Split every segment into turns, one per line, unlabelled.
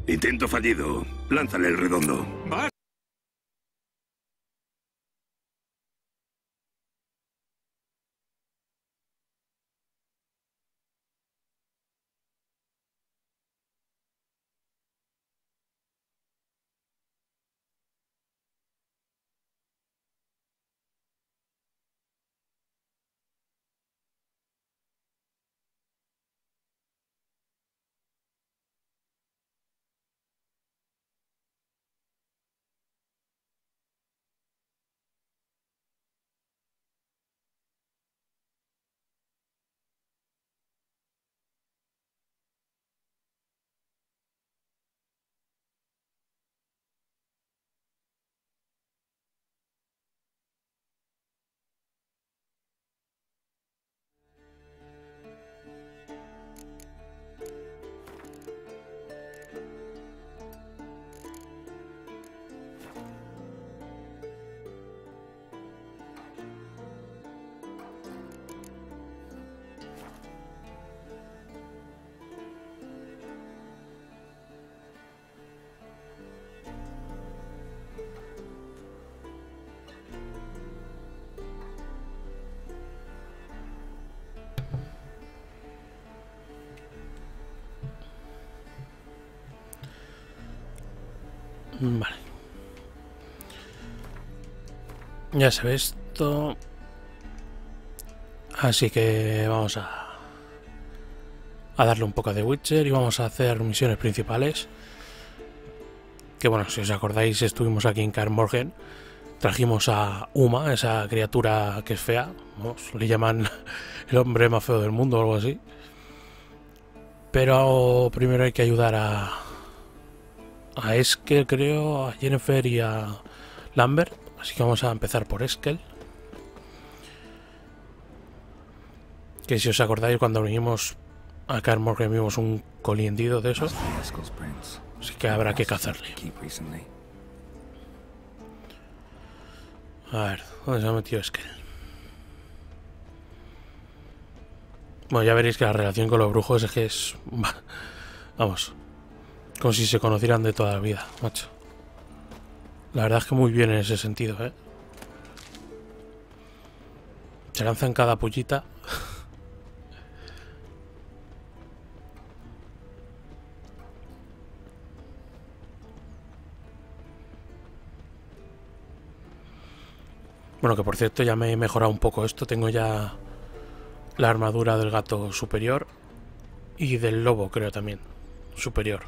Intento fallido. Lánzale el redondo.
¡Va!
Vale. Ya se ve esto. Así que vamos a darle un poco de Witcher y vamos a hacer misiones principales. Que bueno, si os acordáis, estuvimos aquí en Kaer Morhen. Trajimos a Uma, esa criatura que es fea. Vamos, le llaman el hombre más feo del mundo o algo así. Pero primero hay que ayudar a Eskel, creo, a Jennifer y a Lambert. Así que vamos a empezar por Eskel. Que si os acordáis, cuando vinimos a Kaer Morhen vimos un coliendido de esos. Así que habrá que cazarle. A ver, ¿dónde se ha metido Eskel? Bueno, ya veréis que la relación con los brujos es que es... Vamos, como si se conocieran de toda la vida, macho. La verdad es que muy bien en ese sentido, ¿eh? Se lanzan cada pullita. Bueno, que por cierto ya me he mejorado un poco esto. Tengo ya la armadura del gato superior y del lobo, creo también, superior.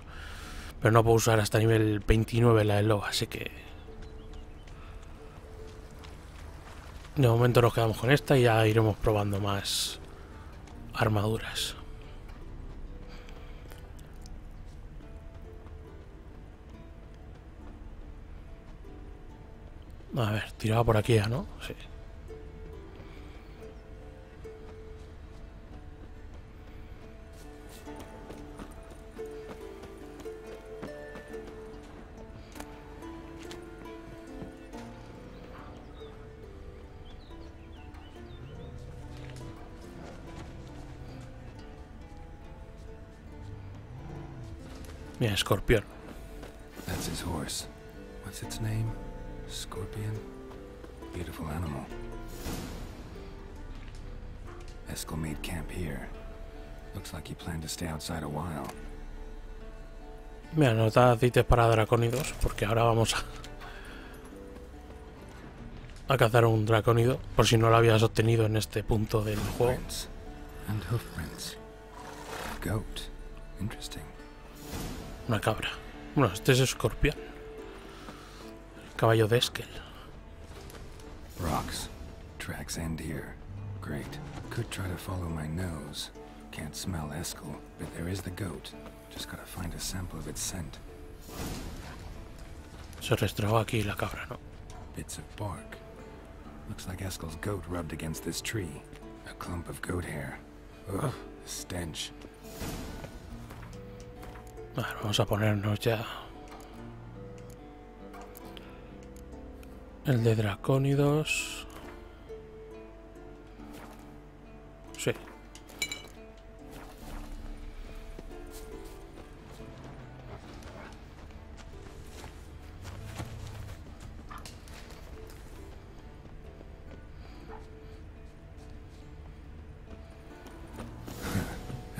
Pero no puedo usar hasta nivel 29 la del lobo, así que... De momento nos quedamos con esta y ya iremos probando más armaduras. A ver, tiraba por aquí ya, ¿no? Sí. Mira, escorpión.
That's his horse. What's its name? Scorpion? Beautiful animal. Eskel made camp here. Looks like he planned to stay outside a while.
Mira, nos da aceites para dracónidos, porque ahora vamos a cazar un dracónido, por si no lo habías obtenido en este punto del juego.
Prints and hoof prints. Goat. Interesting.
Una cabra. Bueno, este es escorpión. El caballo de Eskel.
Rocks. Tracks end here. Great. Could try to follow my nose. Can't smell Eskel, but there is the goat. Just gotta find a sample of its scent.
Se restregó aquí la cabra, ¿no?
Bits of bark. Looks like Eskel's goat rubbed against this tree. A clump of goat hair. Ugh, stench.
A ver, vamos a ponernos ya el de dracónidos. Sí.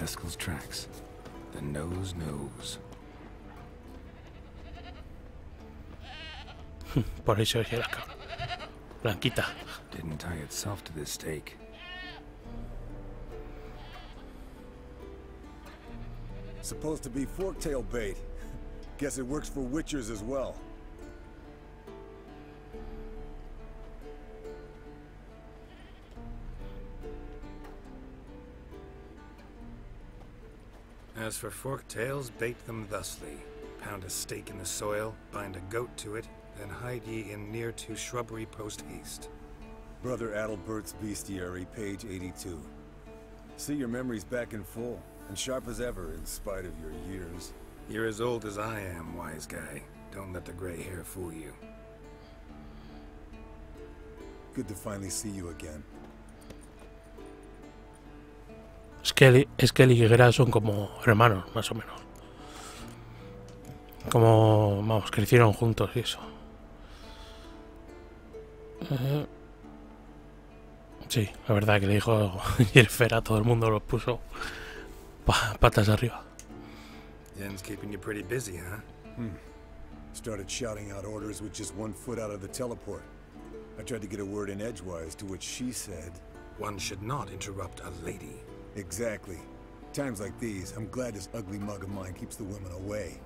Eskel's tracks. The nose knows.
Por ahí se oye la cabra. Blanquita.
Didn't tie itself to this stake.
Supposed to be forktail bait. Guess it works for witchers as well.
As for forktails, bait them thusly. Pound a stake in the soil, bind a goat to it, then hide ye in near to shrubbery post haste.
Brother Adalbert's Bestiary, page 82. See, your memory's back in full, and sharp as ever, in spite of your years.
You're as old as I am, wise guy. Don't let the gray hair fool you.
Good to finally see you again.
Es que él y Higuera son como hermanos, más o menos. Como, vamos, crecieron juntos y eso. Sí, la verdad que le dijo Jennifer a todo el mundo, los puso patas arriba.
Yen's keeping you pretty busy, huh?
Started shouting out orders with just 1 foot out of the teleport. I tried to get a word in edgewise, to which she said,
One should not interrupt a lady.
exactly. Times like these, I'm glad this ugly mug of mine keeps the women away.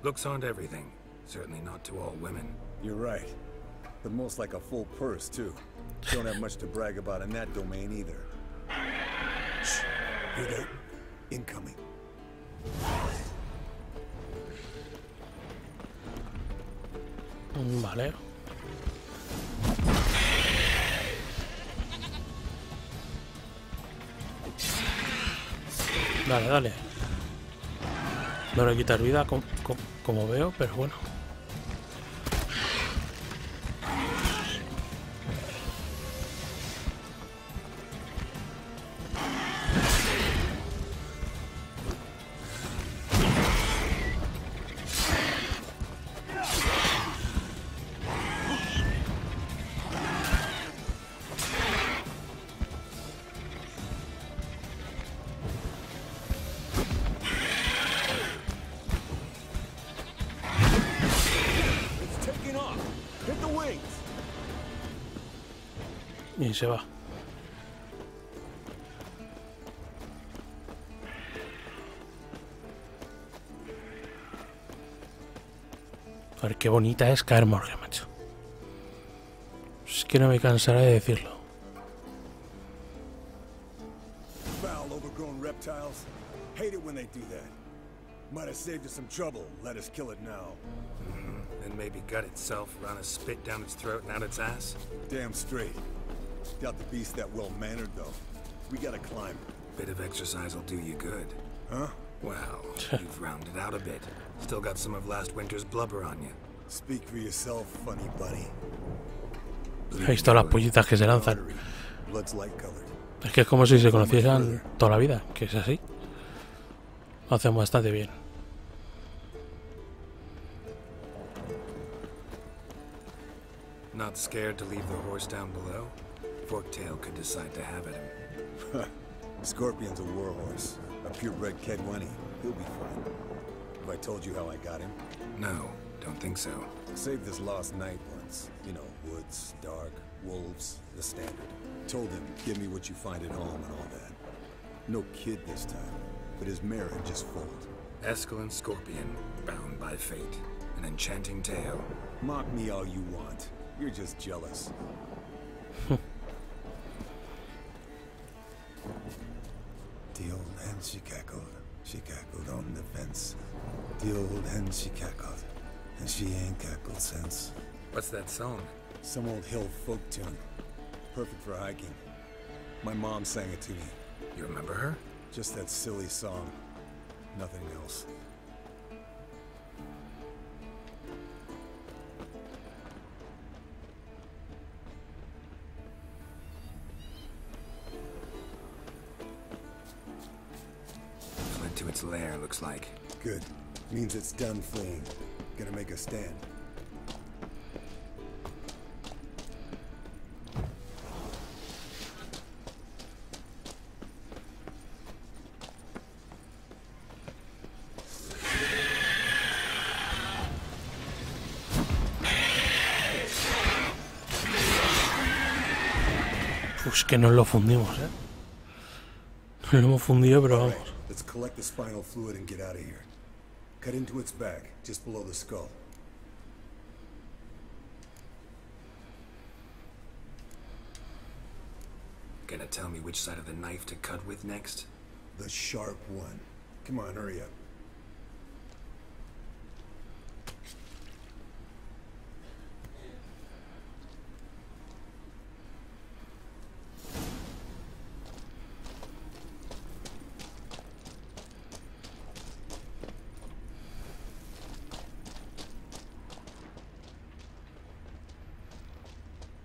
Looks aren't everything. Certainly not to all women.
You're right. But most like a full purse, too. Don't have much to brag about in that domain, either. Shh. Hear that? Incoming.
Vale. Dale, dale. No le quitas vida como veo, pero bueno. Y se va. A ver qué bonita es caer Morgue, macho. Es que no me cansaré de decirlo.
Foul, overgrown reptiles. Hate it when they do that. Might have saved us some trouble. Let us kill it now.
Then maybe gut itself, run a spit down its throat and out its ass?
Damn straight. Doubt the beast that well-mannered, though. We gotta climb.
Bit of exercise will do you good.
Huh?
Well, you've rounded out a bit. Still got some of last winter's blubber on you.
Speak for yourself, funny bunny.
He visto las pollitas que se lanzan.
Blood's light colored.
Es que es como si se conocieran toda la vida, que es así. Lo hacen bastante bien.
Not scared to leave the horse down below? Forktail could decide to have at him.
Scorpion's a warhorse. A purebred Kedwenny. He'll be fine. Have I told you how I got him?
No, don't think so.
Saved this lost knight once. You know, woods, dark, wolves, the standard. Told him, give me what you find at home and all that. No kid this time, but his mare had just foaled.
Eskel and Scorpion, bound by fate. An enchanting tale.
Mock me all you want. You're just jealous. The old hen, she cackled on the fence. The old hen, she cackled, and she ain't cackled since.
What's that song?
Some old hill folk tune. Perfect for hiking. My mom sang it to me.
You remember her?
Just that silly song. Nothing else.
Fled to its lair, looks like.
Good. Means it's done fleeing. Gonna make a stand.
Es que nos lo fundimos, Nos lo hemos fundido, pero
All
vamos.
right, let's collect the spinal fluid and get out of here. Cut into its back, just below the skull.
Gonna tell me which side of the knife to cut with next?
The sharp one. Come on, hurry up.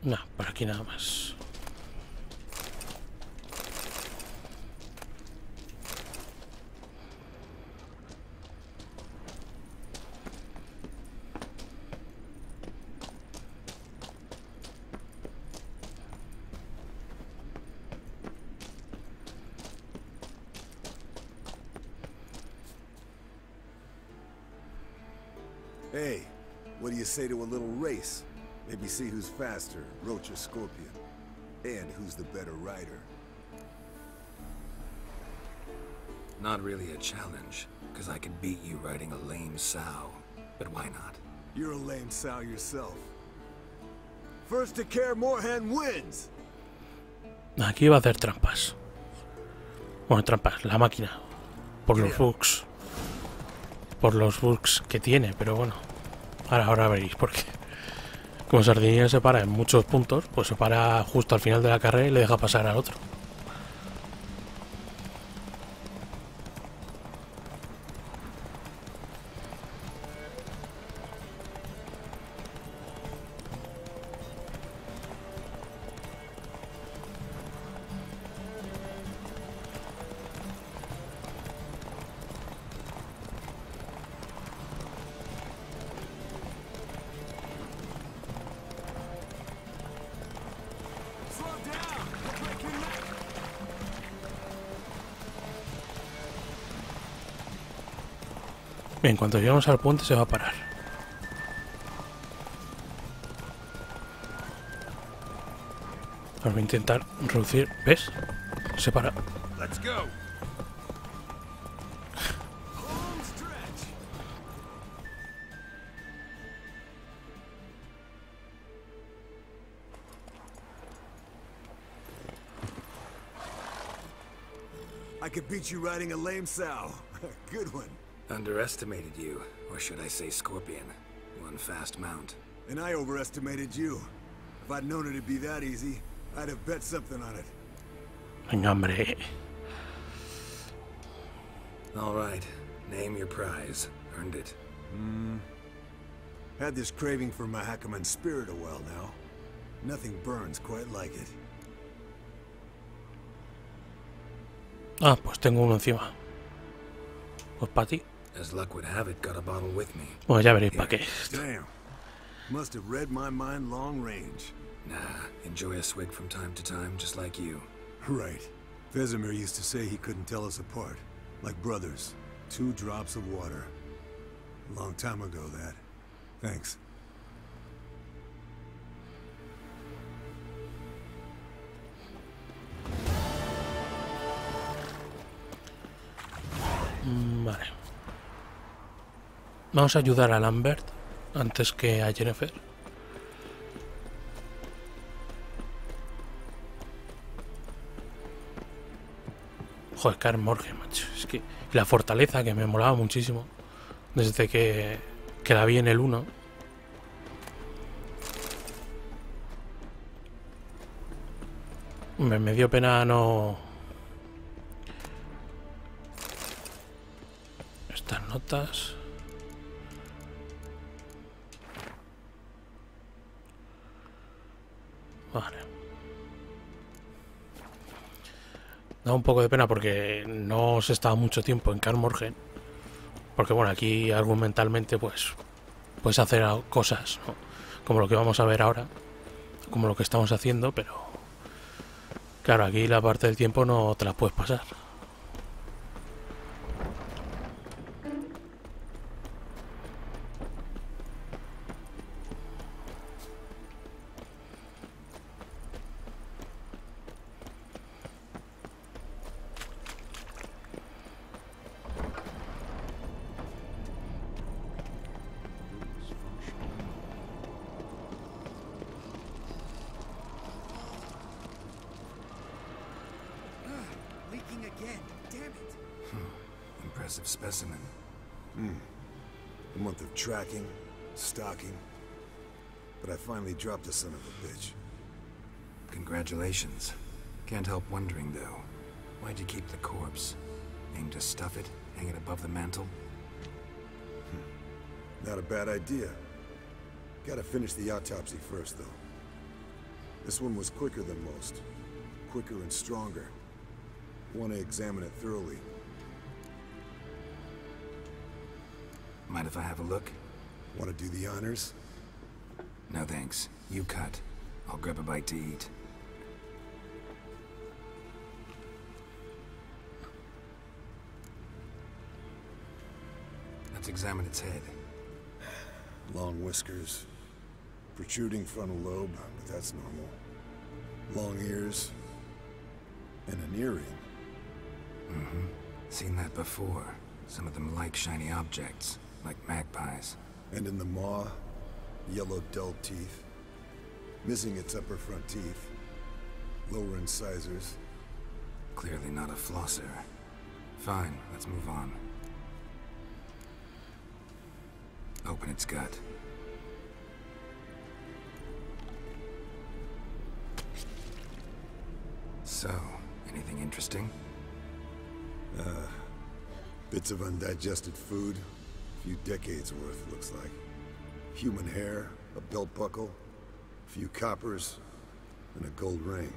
No, por aquí nada más.
Hey, what do you say to a little race? Maybe see who's faster, Roach or Scorpion. And who's the better rider.
Not really a challenge, because I could beat you riding a lame sow. But why not?
You're a lame sow yourself. First to care Moorhen wins!
Aquí va a hacer trampas. Bueno, trampas, la máquina. Por los bugs. Por los bugs que tiene, pero bueno. Ahora veréis por qué. Como Sardinilla se para en muchos puntos, pues se para justo al final de la carrera y le deja pasar al otro. Bien, cuando lleguemos al puente se va a parar. Ahora voy a intentar reducir. ¿Ves? Se para.
Let's go! I could beat you riding a lame sow. Good one.
Underestimated you, or should I say Scorpion. One fast mount.
And I overestimated you. If I'd known it'd be that easy, I'd have bet something on it.
Venga, hombre.
All right, name your prize. Earned it.
Had this craving for Mahakaman spirit a while now. Nothing burns quite like it.
Ah, pues tengo uno encima. Pues para ti.
As luck would have it, got a bottle with me.
Bueno, ya veréis para qué.
Damn. Must have read my mind long range.
Nah, enjoy a swig from time to time, just like you.
Right. Vesemir used to say he couldn't tell us apart. Like brothers. 2 drops of water. A long time ago, that. Thanks.
Vale. Vamos a ayudar a Lambert antes que a Jennifer. Joder, Kaer Morhen, macho. Es que la fortaleza que me molaba muchísimo desde que la vi en el 1. Me dio pena no... Estas notas... Vale. Da un poco de pena porque no se estaba mucho tiempo en Kaer Morhen. Porque bueno, aquí argumentalmente pues puedes hacer cosas, ¿no? Como lo que vamos a ver ahora, como lo que estamos haciendo, pero claro, aquí la parte del tiempo no te la puedes pasar.
impressive specimen.
A month of tracking, stalking. But I finally dropped the son of a bitch.
Congratulations. Can't help wondering, though. Why'd you keep the corpse? Aim to stuff it, hang it above the mantle?
Not a bad idea. Gotta finish the autopsy first, though. This one was quicker than most. Quicker and stronger. Want to examine it thoroughly.
Mind if I have a look?
Want to do the honors?
No thanks. You cut. I'll grab a bite to eat. Let's examine its head.
Long whiskers. Protruding frontal lobe, but that's normal. Long ears. And an earring.
Seen that before. Some of them like shiny objects, like magpies.
And in the maw, yellow dull teeth. Missing its upper front teeth. Lower incisors.
Clearly not a flosser. Fine, let's move on. Open its gut. So, anything interesting?
Bits of undigested food. A few decades worth, looks like. Human hair, a belt buckle, a few coppers, and a gold ring.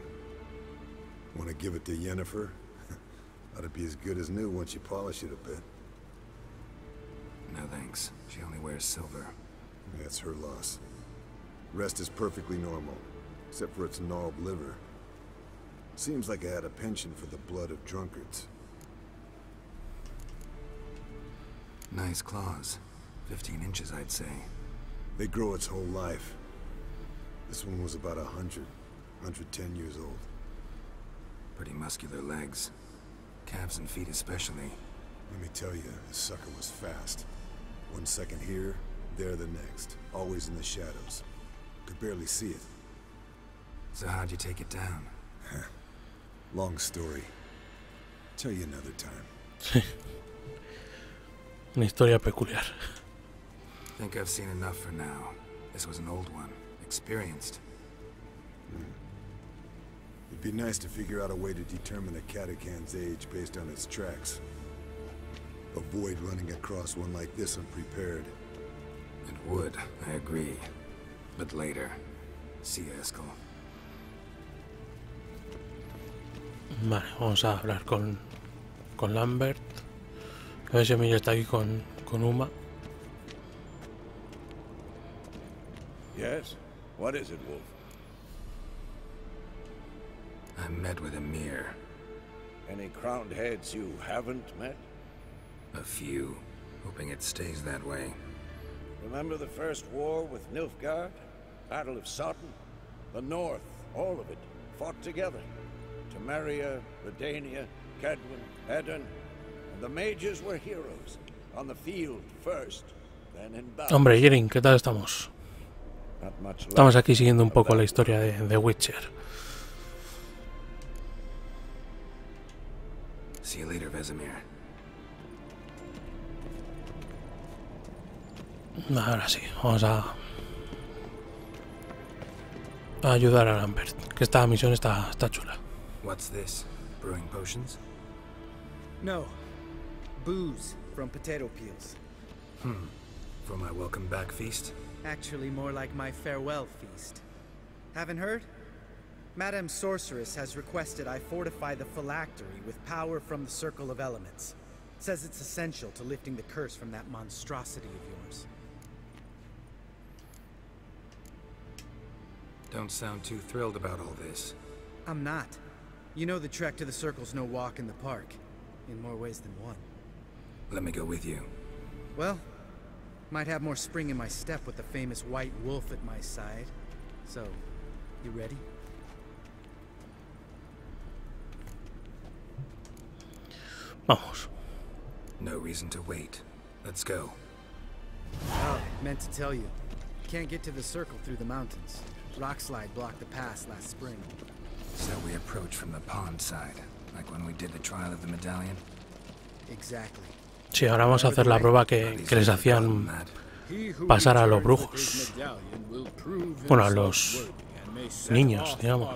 Want to give it to Yennefer? Ought to be as good as new once you polish it a bit.
No thanks. She only wears silver.
That's her loss. Rest is perfectly normal, except for its gnarled liver. Seems like I had a penchant for the blood of drunkards.
Nice claws. 15 inches, I'd say.
They grow its whole life. This one was about 100, 110 years old.
Pretty muscular legs. Calves and feet especially.
Let me tell you, this sucker was fast. 1 second here, there the next. Always in the shadows. Could barely see it.
So how'd you take it down?
Long story. Tell you another time.
Una historia peculiar.
Think I've seen enough for now. This was an old one. Experienced.
It'd be nice to figure out a way to determine a catacan's age based on its tracks. Avoid running across one like this unprepared.
It would, I agree. But later. See you, Eskel.
Vale, vamos a hablar con Lambert. A ver si Emilio está aquí con Uma.
Yes? What is it, Wolf?
I met with Emir.
Any crowned heads you haven't met?
A few. Hoping it stays that way.
Remember the first war with Nilfgaard? Battle of Sutton? The North, all of it, fought together. Temeria, Redania, Kedwin, Edirn, and the mages were heroes. On the field first, then in battle.
Hombre, Yerin, ¿qué tal estamos?
Not much
Estamos
left
aquí siguiendo un
of
poco
that.
la historia de Witcher.
See you later, Vesemir.
Ahora sí, vamos a ayudar a Lambert, que esta misión está chula.
What's this? Brewing potions?
No. Booze from potato peels.
For my welcome back feast?
Actually more like my farewell feast. Haven't heard? Madame Sorceress has requested I fortify the phylactery with power from the Circle of Elements. Says it's essential to lifting the curse from that monstrosity of yours.
Don't sound too thrilled about all this.
I'm not. You know the trek to the Circle's no walk in the park. In more ways than one.
Let me go with you.
Well, might have more spring in my step with the famous white wolf at my side. So, you ready?
Vamos.
No reason to wait. Let's go.
Oh, meant to tell you. Can't get to the Circle through the mountains. Rockslide blocked the pass last spring.
So we approach from the pond side, like when we did the trial of the medallion?
Exactly.
Sí, ahora vamos a hacer la prueba que les hacían pasar a los brujos. Bueno, a los niños, digamos.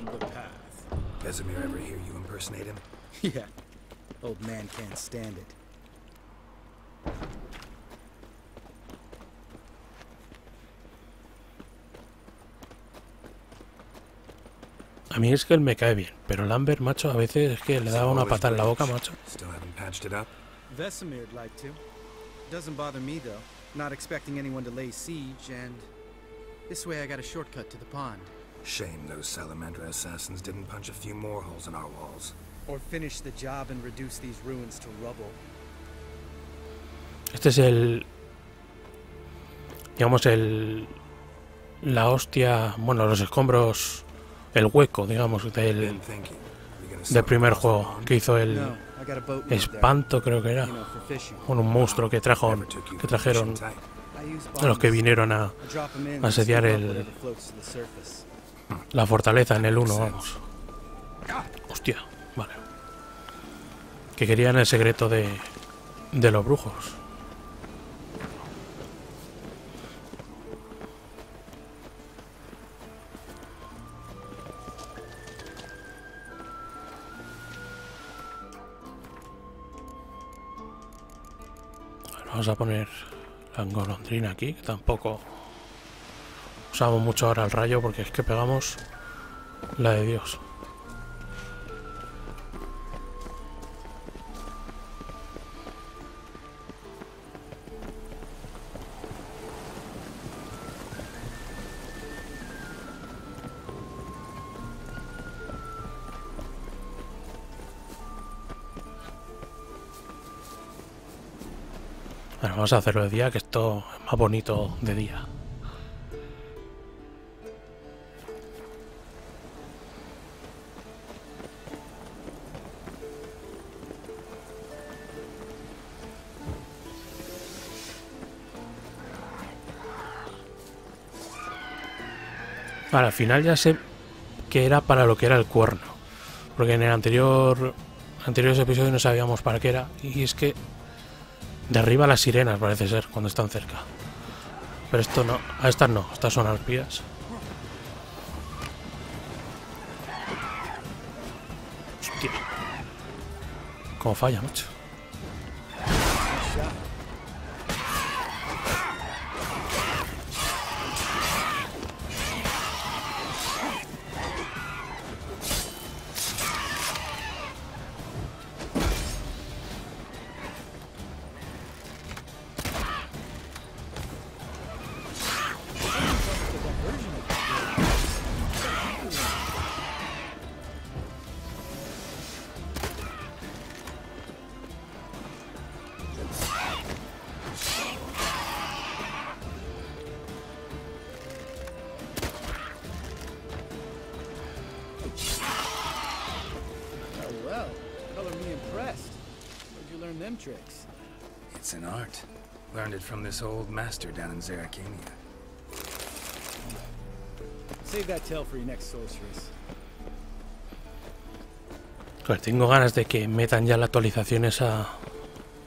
Vesemir ever hear you impersonate him?
Yeah. Old man can't stand it.
A mí es que él me cae bien, pero Lambert, macho, a veces es que le daba una patada en la boca, macho.
Still haven't patched it up?
Vesemir'd like to. Doesn't bother me though. Not expecting anyone to lay siege, and this way I got a shortcut to the pond.
Shame those Salamandra assassins didn't punch a few more holes in our walls.
Or finish the job and reduce these ruins to rubble.
Este es el... digamos, la hostia... bueno, los escombros... el hueco, digamos, del primer juego que hizo el Espanto, creo que era, con un monstruo que trajeron los que vinieron a asediar la fortaleza en el 1, vamos. Hostia, vale. Que querían el secreto de los brujos. Vamos a poner la golondrina aquí, que tampoco usamos mucho ahora el rayo porque es que pegamos la de Dios. Bueno, vamos a hacerlo de día, que esto es más bonito de día. Vale, al final ya sé que era para lo que era el cuerno, porque en el anteriores episodios no sabíamos para qué era, y es que derriba las sirenas, parece ser, cuando están cerca. Pero esto no, a estas no, estas son arpías. Hostia. Cómo falla, macho.
It's an art. Learned it from this old master down in Zeracania.
Save that tale for your next sorceress.
Pues tengo ganas de que metan ya la actualización esa,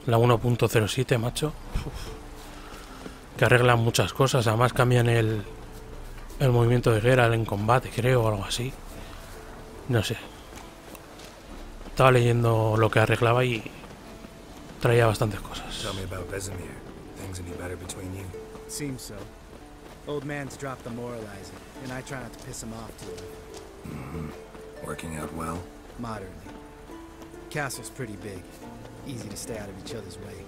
la 1.07, macho. Uf. Que arreglan muchas cosas. Además cambian el movimiento de Geralt en combate, creo, o algo así. No sé. Estaba leyendo lo que arreglaba y traía bastantes cosas.
Tell me about Vesemir. Things any better between you?
Seems so. Old man's dropped the moralizing, and I try not to piss him off too much.
Mm-hmm. Working out well?
Moderately. Castle's pretty big. Easy to stay out of each other's way.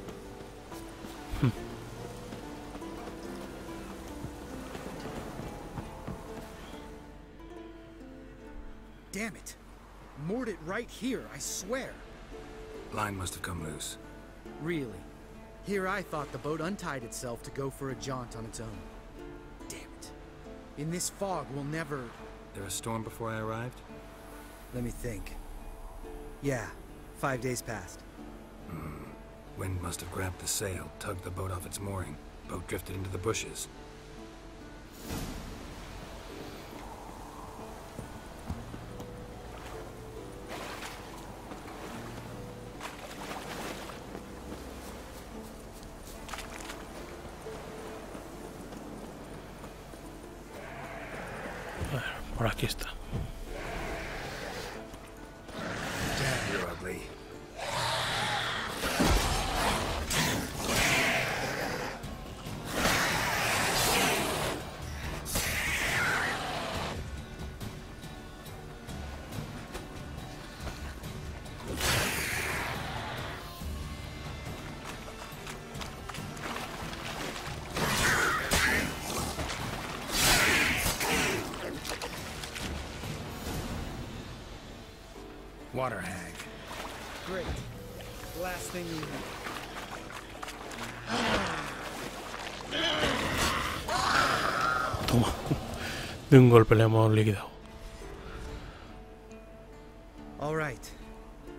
Damn it! Moored it right here, I swear.
Line must have come loose.
Really? Here I thought the boat untied itself to go for a jaunt on its own. Damn it. In this fog, we'll never...
There a storm before I arrived?
Let me think. Yeah, 5 days passed.
Wind must have grabbed the sail, tugged the boat off its mooring. Boat drifted into the bushes.
Por aquí está.
Damn, you're ugly. Water hag.
Great. Last thing you need.
Toma. De un golpe le hemos liquidado.
All right.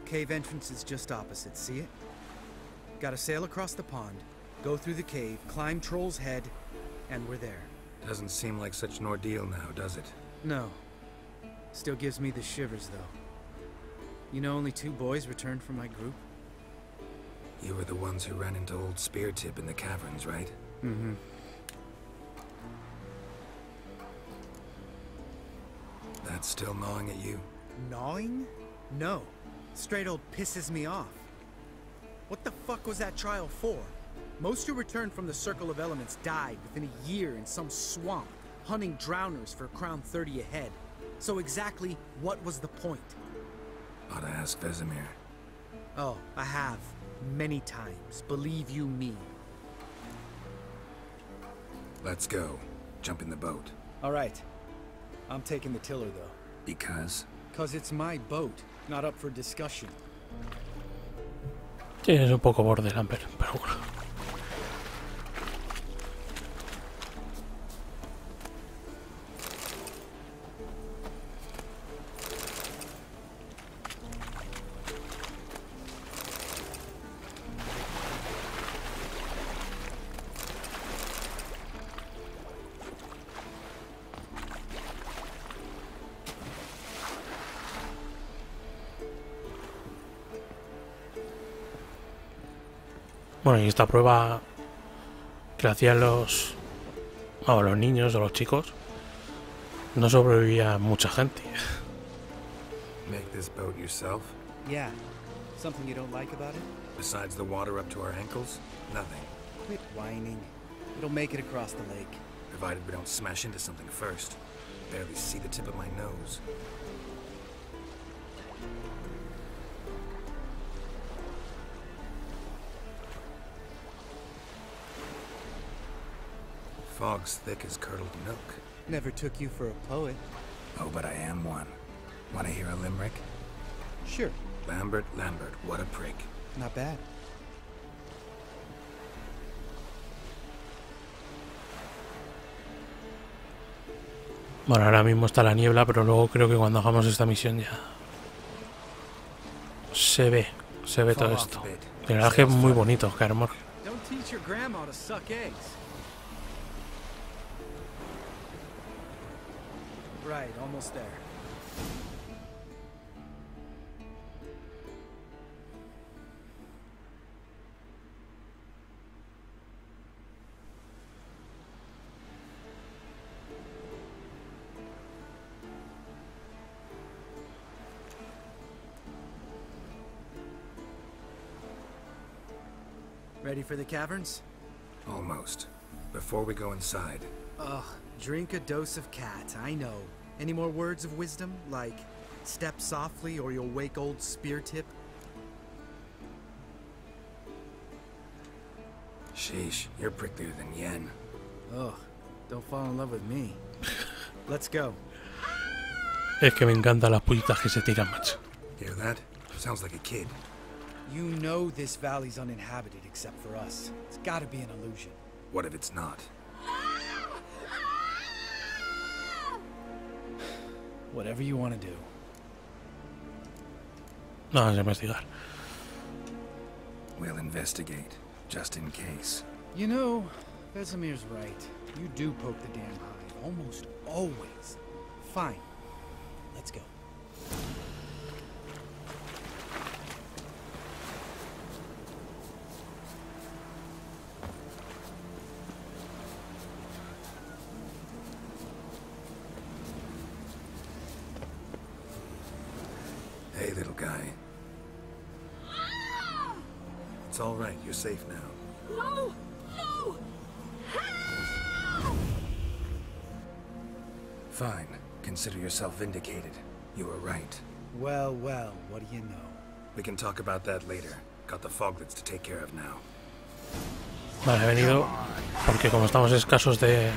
Cave entrance is just opposite, see it? Gotta sail across the pond, go through the cave, climb Troll's Head, and we're there.
Doesn't seem like such an ordeal now, does it?
No. Still gives me the shivers, though. You know only 2 boys returned from my group?
You were the ones who ran into old Spear Tip in the caverns, right?
Mm-hmm.
That's still gnawing at you?
Gnawing? No. Straight old pisses me off. What the fuck was that trial for? Most who returned from the Circle of Elements died within a year in some swamp, hunting drowners for a crown 30 a head. So exactly what was the point?
Ought to ask Vesemir.
Oh, I have. Many times. Believe you me.
Let's go. Jump in the boat.
Alright. I'm taking the tiller, though.
Because?
'Cause it's my boat, not up for discussion.
Sí, es un poco borderlamper, pero bueno. Bueno, y esta prueba que hacían los niños o los chicos, no sobrevivía mucha gente.
Make this boat yourself?
Yeah. Something you don't like about it?
Besides the water up to our ankles? Nothing.
Quit whining. It'll make it across the lake.
Provided we don't smash into something first. Barely see the tip of my nose. Fog's thick as curdled milk.
Never took you for a poet.
Oh, but I am one. Want to hear a limerick?
Sure.
Lambert, what a prick.
Not bad.
Bueno, ahora mismo está la niebla, pero luego creo que cuando hagamos esta misión ya se ve todo esto. El paraje es muy bonito, Carmor.
Don't teach your grandma to suck eggs. Right, almost there. Ready for the caverns?
Almost. Before we go inside.
Ugh, drink a dose of cat, I know. Any more words of wisdom, like step softly or you'll wake old Spear Tip?
Sheesh, you're pricklier than Yen.
Ugh, don't fall in love with me. Let's go.
Es que me encantan las pullitas que se tiran, macho.
Hear that? Sounds like a kid.
You know this valley's uninhabited except for us. It's gotta be an illusion.
What if it's not?
Whatever you want to do.
No, vamos a investigar.
We'll investigate, just in case.
You know, Vesemir's right. You do poke the damn hide, almost always. Fine. Let's go.
It's all right. You're safe now.
No! No! Help!
Fine. Consider yourself vindicated. You were right.
Well, well, what do you know?
We can talk about that later. Got the foglets to take care of now.
Vale, he venido porque como estamos escasos de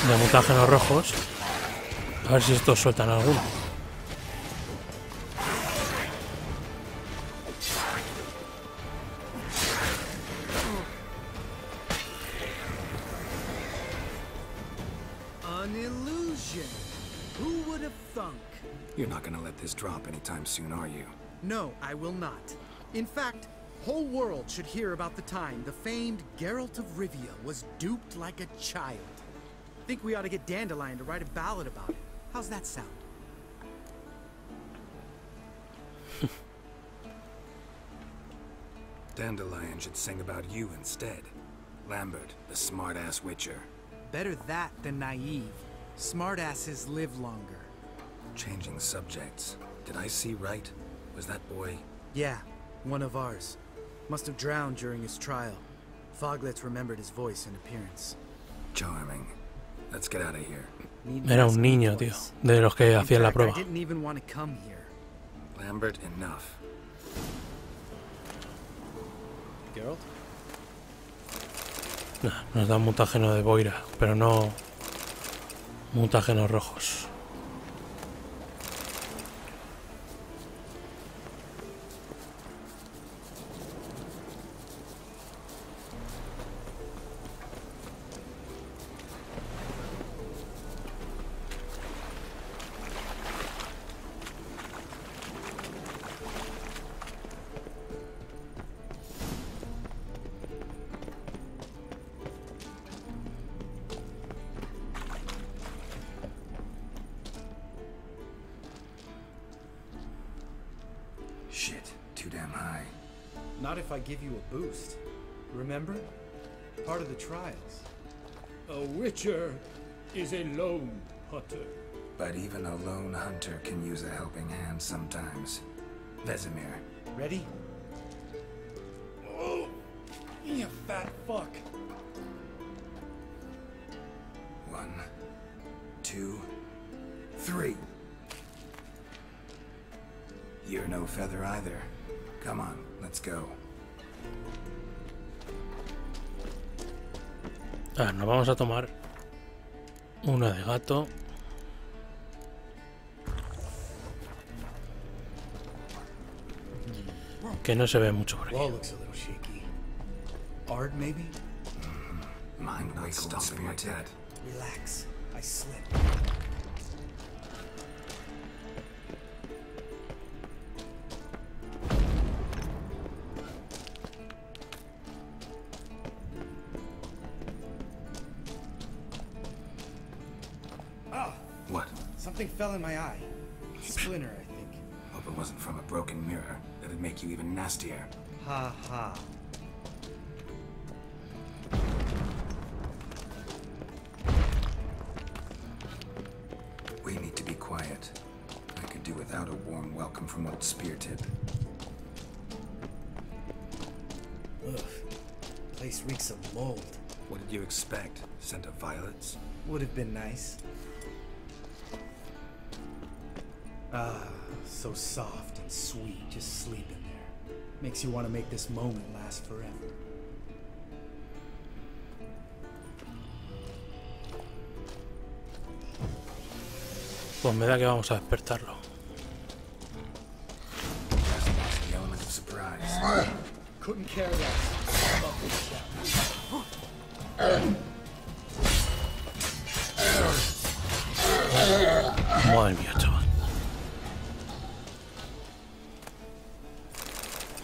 mutágenos rojos, a ver si estos sueltan alguno.
An illusion. Who would have thunk?
You're not gonna let this drop anytime soon, are you?
No, I will not. In fact, whole world should hear about the time the famed Geralt of Rivia was duped like a child. Think we ought to get Dandelion to write a ballad about it. How's that sound?
Dandelion should sing about you instead. Lambert, the smart-ass witcher.
Better that than naive. Smartasses live longer.
Changing subjects. Did I see right? Was that boy?
Yeah, one of ours. Must have drowned during his trial. Foglets remembered his voice and appearance.
Charming. Let's get out of here.
Era un niño, tío, de los que hacían la prueba.
I didn't even want to come here.
Lambert, enough.
Geralt?
Nah, nos da mutágeno de boira, pero no mutágenos rojos.
Shit, too damn high.
Not if I give you a boost. Remember? Part of the trials.
A witcher is a lone hunter.
But even a lone hunter can use a helping hand sometimes. Vesemir.
Ready?
Oh, you fat fuck.
1, 2, 3. You're no feather either. Come on, let's go.
Ah, nos vamos a tomar una de gato. Que no se ve mucho por aquí.
Wall looks a little shaky. Ard, maybe?
Mine not stopping like that.
Relax. I slip. Ah!
What?
Something fell in my eye. Splinter, I think.
Hope it wasn't from a broken mirror. That'd make you even nastier.
Ha ha.
We need to be quiet. I could do without a warm welcome from old Speartip.
Ugh. Place reeks of mold.
What did you expect? Scent of violets?
Would have been nice. Ah, so soft and sweet, just sleeping there. Makes you want to make this moment last forever.
Pues me da que vamos a despertarlo.
The element of surprise.
Couldn't care less. Love this chap.
Madre mía, chaval.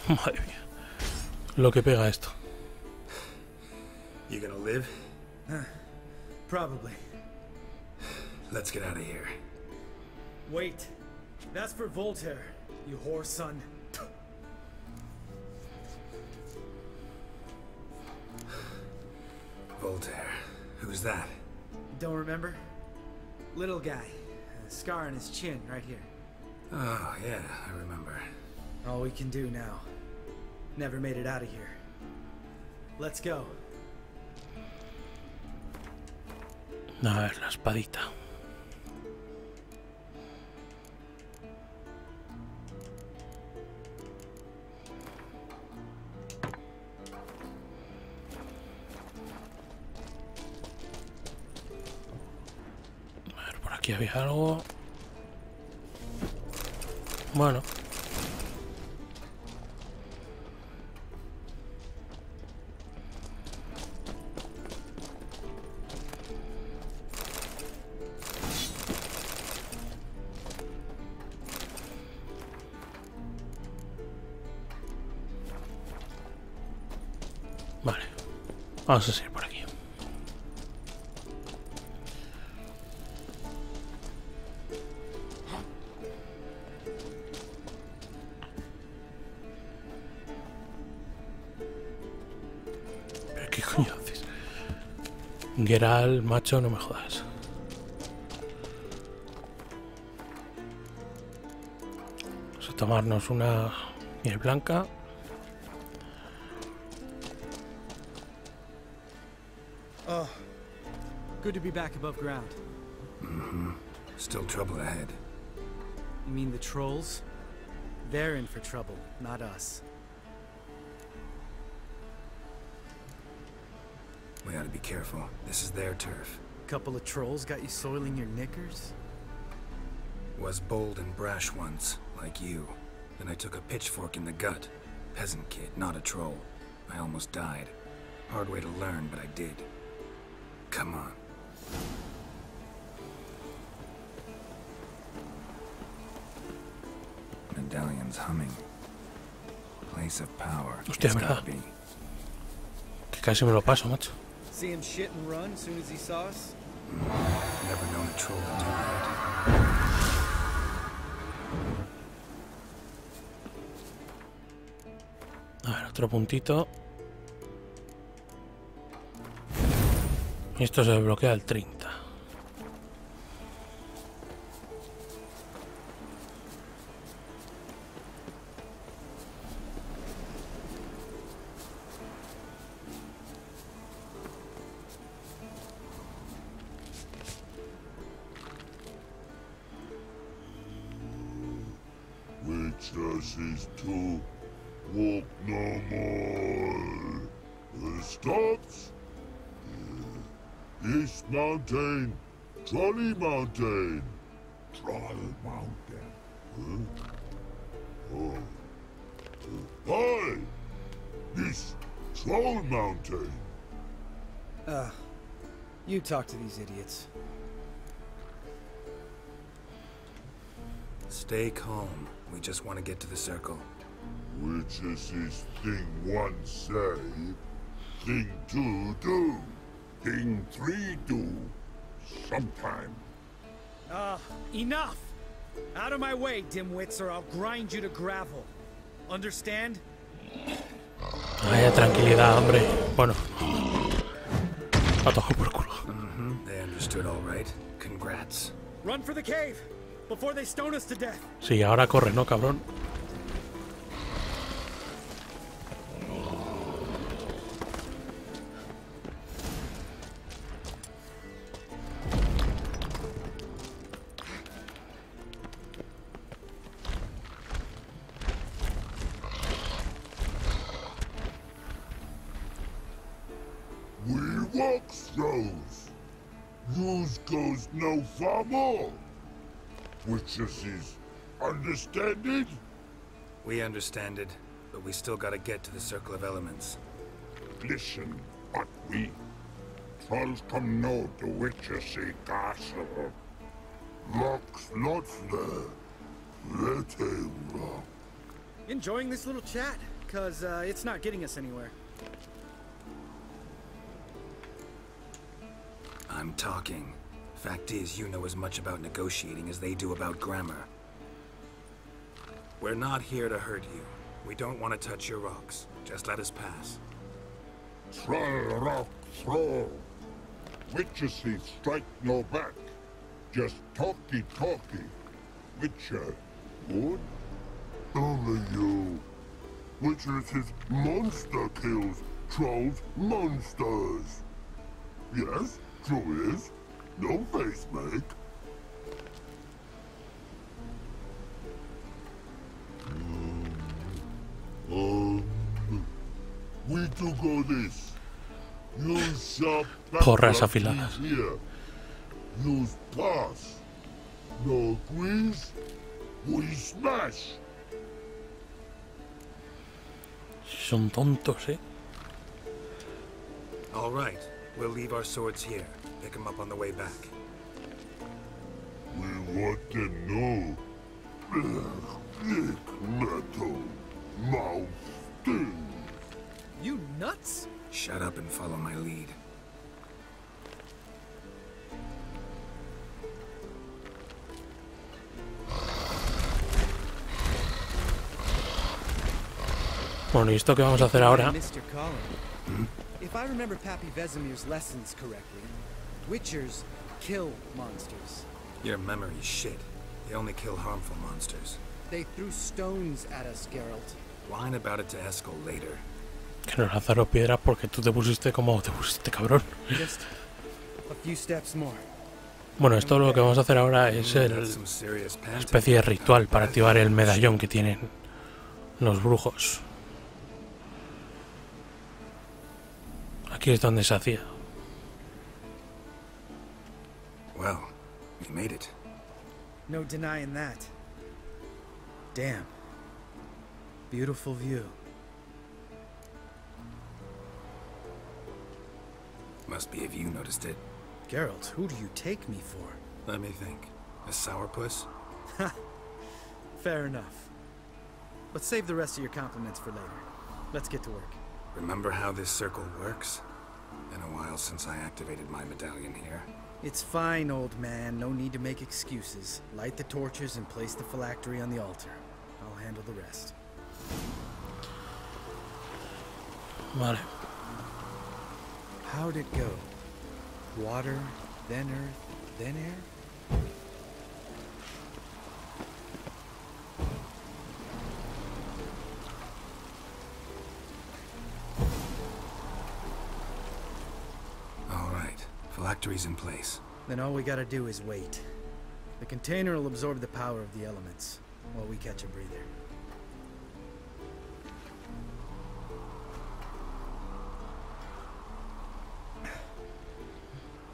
Madre mía. Lo que pega esto.
You gonna live?
Probably.
Let's get out of here.
Wait. That's for Voltaire, you whore son.
Voltaire. Who's that?
Don't remember? Little guy. A scar on his chin, right here.
Oh, yeah, I remember.
All we can do now. Never made it out of here. Let's go.
A ver, la espadita. A ver, por aquí había algo. Bueno. Vale. Vamos a seguir por aquí. ¿Pero qué coño haces? Geralt, macho, no me jodas. Vamos a tomarnos una miel blanca.
Oh, good to be back above ground.
Still trouble ahead.
You mean the trolls? They're in for trouble, not us.
We ought to be careful. This is their turf.
Couple of trolls got you soiling your knickers?
Was bold and brash once, like you. Then I took a pitchfork in the gut. Peasant kid, not a troll. I almost died. Hard way to learn, but I did. Come on. Medallion's humming. Place of power.
Hostia,
It's
¿verdad?
gotta be.
Que casi me lo paso, macho.
See him shit and run as soon as he saw us?
Never known a troll to do that.
A ver, otro puntito. Y esto se desbloquea al 30.
Witches is to walk no more. The stops. This mountain, Trolley Mountain. Troll Mountain. Huh? Oh. Hi! This Troll Mountain.
You talk to these idiots.
Stay calm. We just want to get to the circle.
Witches is thing one say, thing two do, thing three do, sometime.
Enough! Out of my way, dimwits, or I'll grind you to gravel. Understand?
Vaya tranquilidad, hombre. Bueno. A tomar por culo.
They understood all right. Congrats.
Run for the cave before they stone us to death.
Sí, ahora corre, ¿no, cabrón?
We walk throws. Yous goes no far more. Witches is understanded?
We understand it, but we still gotta get to the Circle of Elements.
Listen, but we trolls come know the witches say castle. Locks lots there. Let him rock.
Enjoying this little chat? Cause it's not getting us anywhere.
I'm talking. Fact is, you know as much about negotiating as they do about grammar. We're not here to hurt you. We don't want to touch your rocks. Just let us pass.
Troll rock throw. Witches say strike no back. Just talky. Witcher, good? Only you. Witchers is monster kills. Trolls monsters. Yes, true is. No face make. We do go this. Use sharp
Porras
backdrop
afiladas.
keys here. Use pass. No agrees. We smash.
Son tontos, ¿eh?
All right, we'll leave our swords here. Pick them up on the way back.
We want to know. Thick metal. Mouth stings.
You nuts?
Shut up and follow my lead.
Bueno, y esto que vamos a hacer ahora,
Mr. Collin. If I remember Pappy Vesemir's lessons correctly, Witchers kill monsters.
Your memory's shit. They only kill harmful monsters.
They threw stones at us, Geralt.
Whine about it to Eskel later.
que nos lanzaron piedras porque tú te pusiste como te pusiste, cabrón.
Just a few steps more.
Bueno, esto lo que vamos a hacer ahora es una especie de ritual para activar el medallón que tienen los brujos. Aquí es donde se hacía.
Well, we made it.
No denying that. Damn. Beautiful view.
Must be if you noticed it.
Geralt, who do you take me for?
Let me think. A sourpuss?
Ha! Fair enough. But save the rest of your compliments for later. Let's get to work.
Remember how this circle works? Been a while since I activated my medallion here.
It's fine, old man. No need to make excuses. Light the torches and place the phylactery on the altar. I'll handle the rest.
Vale.
How'd it go? Water, then earth, then air?
All right. Phylactery's in place.
Then all we gotta do is wait. The container will absorb the power of the elements, while we catch a breather.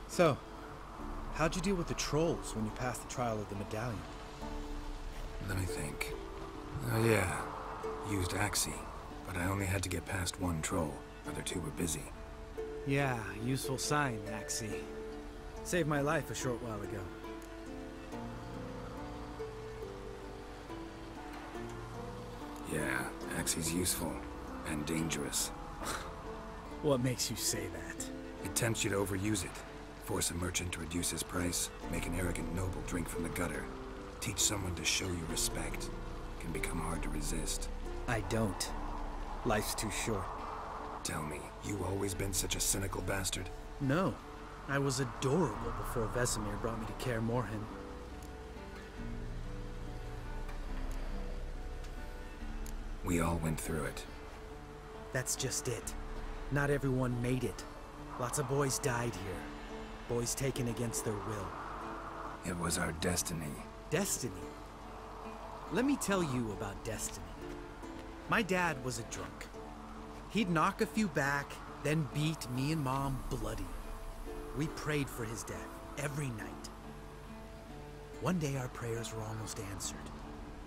So, how'd you deal with the trolls when you passed the trial of the medallion?
Let me think. Oh yeah. Used Axie, but I only had to get past one troll. Other two were busy.
Yeah, useful sign, Axie. Saved my life a short while ago.
Yeah, Axie's useful. And dangerous.
What makes you say that?
It tempts you to overuse it. Force a merchant to reduce his price. Make an arrogant noble drink from the gutter. Teach someone to show you respect. Can become hard to resist.
I don't. Life's too short.
Tell me, you always been such a cynical bastard?
No. I was adorable before Vesemir brought me to Kaer Morhen.
We all went through it.
That's just it. Not everyone made it. Lots of boys died here. Boys taken against their will.
It was our destiny.
Destiny? Let me tell you about destiny. My dad was a drunk. He'd knock a few back, then beat me and Mom bloody. We prayed for his death every night. One day our prayers were almost answered.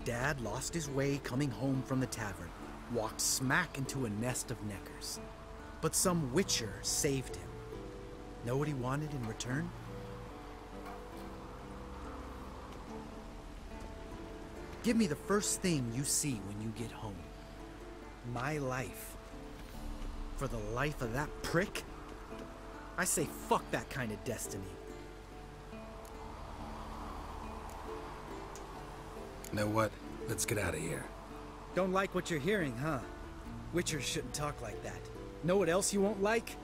Dad lost his way coming home from the tavern, walked smack into a nest of neckers. But some witcher saved him. Know what he wanted in return? Give me the first thing you see when you get home. My life. For the life of that prick? I say fuck that kind of destiny.
Know what? Let's get out of here.
Don't like what you're hearing, huh? Witchers shouldn't talk like that. Know what else you won't like?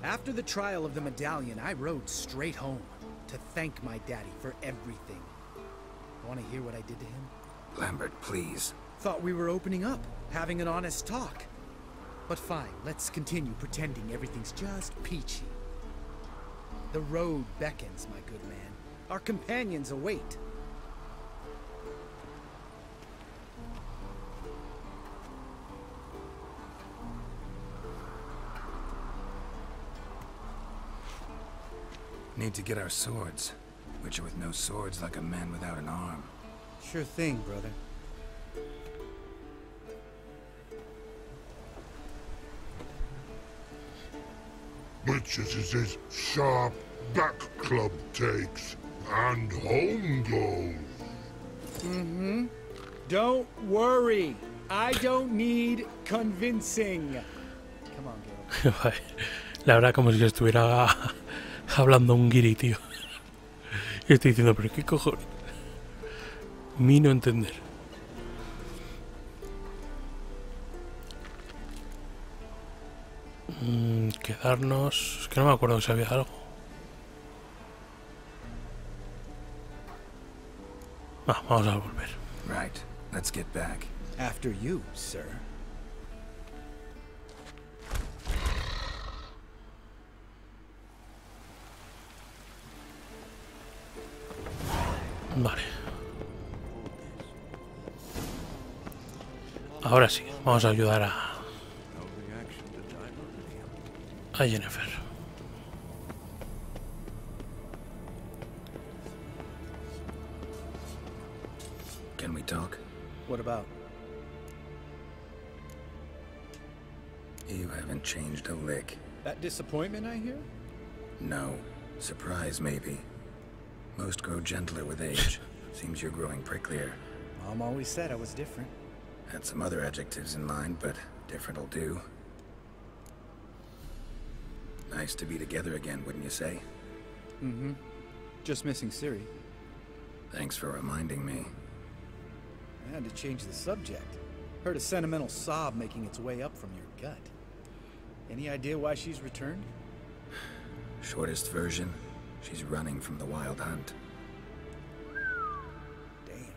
After the trial of the medallion, I rode straight home to thank my daddy for everything. Want to hear what I did to him?
Lambert, please.
Thought we were opening up, having an honest talk. But fine, let's continue pretending everything's just peachy. The road beckons, my good man. Our companions await.
Need to get our swords. Witcher with no swords like a man without an arm.
Sure thing, brother.
Butchers is his sharp back club takes, and home goes.
Don't worry. I don't need convincing. Come on, Gil.
La verdad, como si estuviera hablando un guiri, tío. Y estoy diciendo, pero qué cojones. Mi no entender. Quedarnos... Es que no me acuerdo si había algo. Vamos a volver.
Right. Let's get back.
After you, sir.
Vale. Ahora sí, vamos a ayudar a Jennifer.
Can we talk?
What about?
You haven't changed a lick.
That disappointment I hear?
No. Surprise, maybe. Most grow gentler with age. Seems you're growing pricklier.
Mom always said I was different.
Had some other adjectives in mind, but different'll do. Nice to be together again, wouldn't you say?
Mm-hmm. Just missing Siri.
Thanks for reminding me.
I had to change the subject. Heard a sentimental sob making its way up from your gut. Any idea why she's returned?
Shortest version, she's running from the wild hunt.
Damn.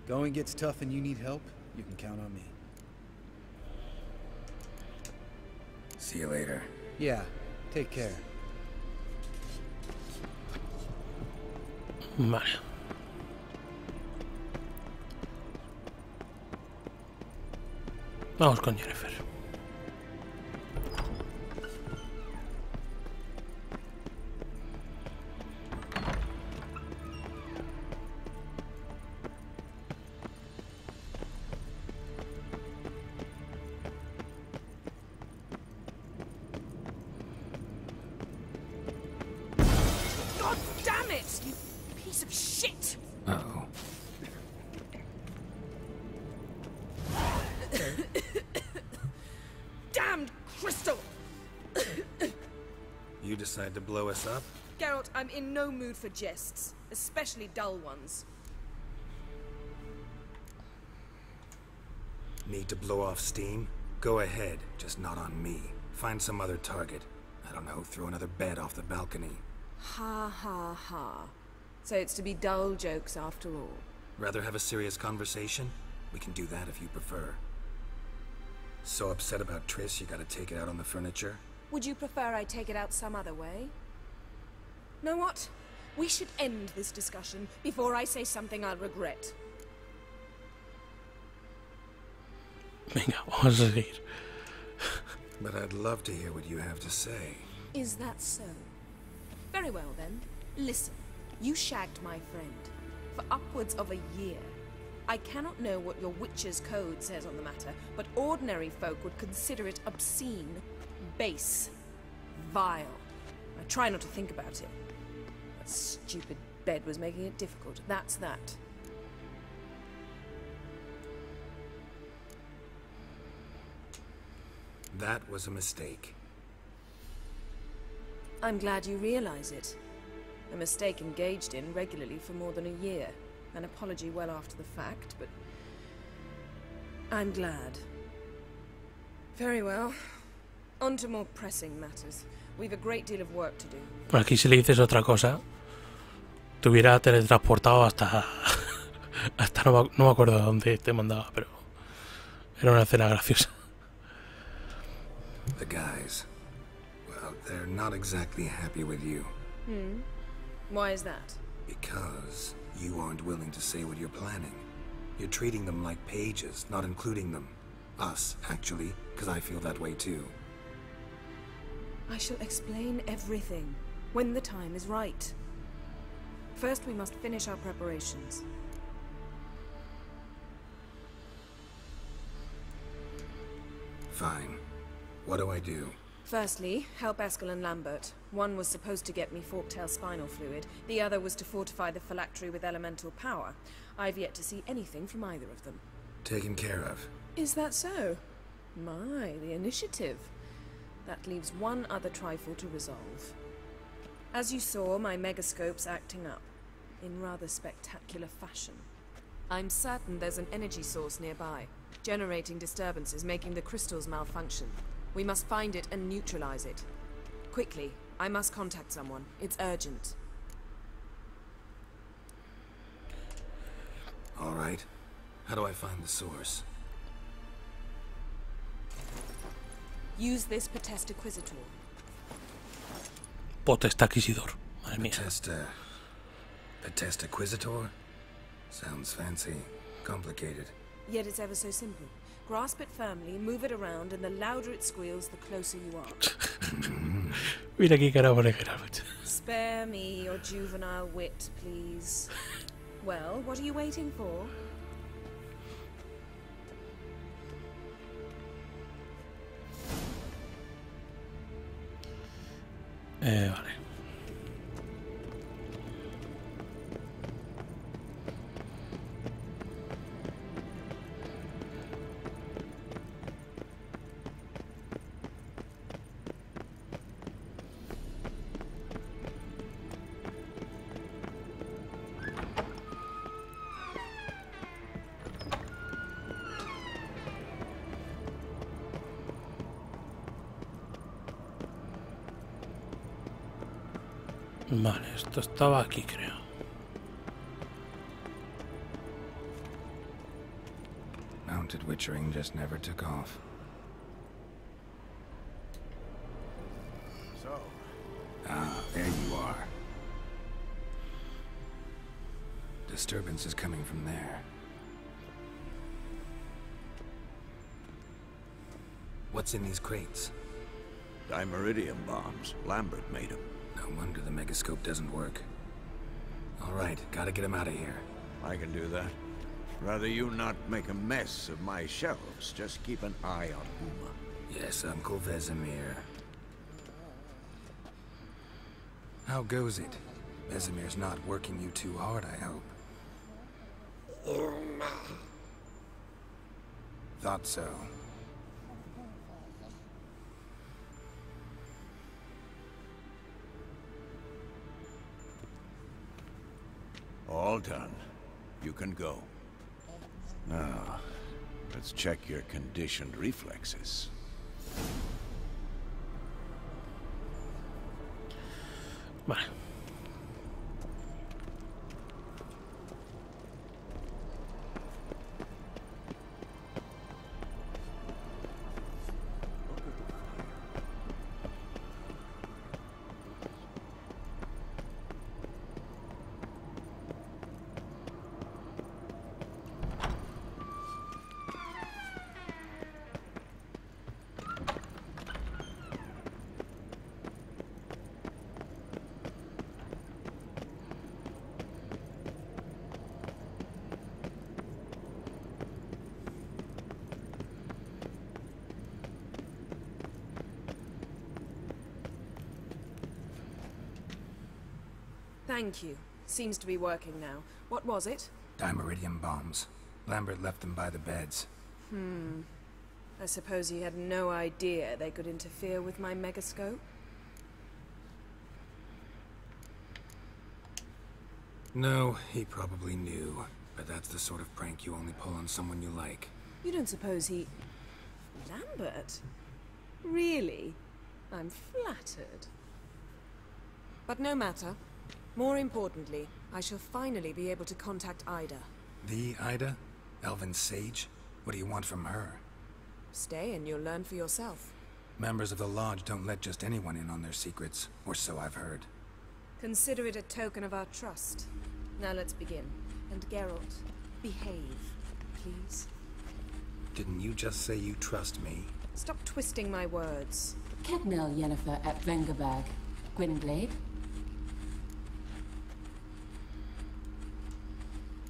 Going gets tough and you need help, you can count on me.
See you later.
Yeah, take care.
Vale. Vamos con Jennifer.
God damn it, you piece of shit!
Uh-oh.
Damned crystal!
You decide to blow us up?
Geralt, I'm in no mood for jests, especially dull ones.
Need to blow off steam? Go ahead, just not on me. Find some other target. I don't know, throw another bed off the balcony.
Ha ha ha. So it's to be dull jokes after all.
Rather have a serious conversation? We can do that if you prefer. So upset about Triss, you gotta take it out on the furniture?
Would you prefer I take it out some other way? Know what? We should end this discussion before I say something I'll regret.
Venga, vamos a seguir.
But I'd love to hear what you have to say.
Is that so? Very well then. Listen, you shagged my friend for upwards of a year. I cannot know what your Witcher's code says on the matter, but ordinary folk would consider it obscene, base, vile. I try not to think about it. That stupid bed was making it difficult. That's that.
That was a mistake.
I'm glad you realize it. A mistake engaged in regularly for more than a year. An apology well after the fact, but I'm glad. Very well. On to more pressing matters. We've a great deal of work to do.
Por aquí si le dices otra cosa, te hubiera teletransportado hasta Hasta no me acuerdo a dónde te mandaba, pero era una escena graciosa.
The guys, well, they're not exactly happy with you.
Why is that?
Because you aren't willing to say what you're planning. You're treating them like pages, not including them. Us, actually, because I feel that way too.
I shall explain everything when the time is right. First, we must finish our preparations.
Fine. What do I do?
Firstly, help Eskel and Lambert. One was supposed to get me forktail spinal fluid, the other was to fortify the phylactery with elemental power. I've yet to see anything from either of them.
Taken care of.
Is that so? My, the initiative. That leaves one other trifle to resolve. As you saw, my megascope's acting up, in rather spectacular fashion. I'm certain there's an energy source nearby, generating disturbances, making the crystals malfunction. We must find it and neutralize it. Quickly, I must contact someone. It's urgent.
All right. How do I find the source?
Use this Potesta Inquisitor.
Potesta Inquisidor. Madre mía.
Potesta Inquisitor? Sounds fancy. Complicated.
Yet it's ever so simple. Grasp it firmly, move it around, and the louder it squeals, the closer you are.
Mira qué cara pone Geralt.
Spare me your juvenile wit, please. Well, what are you waiting for?
Vale. Vale, esto estaba aquí, creo.
Mounted witchering just never took off.
So,
Ah, there you are. Disturbance is coming from there. What's in these crates?
dimeridium bombs. Lambert made them.
No wonder the megascope doesn't work. All right, gotta get him out of here.
I can do that. Rather you not make a mess of my shelves. Just keep an eye on Uma.
Yes, Uncle Vesemir. How goes it? Vesemir's not working you too hard, I hope. Thought so.
All done. You can go. Now, let's check your conditioned reflexes.
Vale.
Thank you. Seems to be working now. What was it?
Dimeridium bombs. Lambert left them by the beds.
I suppose he had no idea they could interfere with my megascope?
No, he probably knew. But that's the sort of prank you only pull on someone you like.
You don't suppose he... Lambert? Really? I'm flattered. But no matter. More importantly, I shall finally be able to contact Ida.
The Ida? Elven sage? What do you want from her?
Stay and you'll learn for yourself.
Members of the Lodge don't let just anyone in on their secrets, or so I've heard.
Consider it a token of our trust. Now let's begin. And Geralt, behave, please.
Didn't you just say you trust me?
Stop twisting my words.
Kednil Yennefer at Vengerberg. Gwynblade?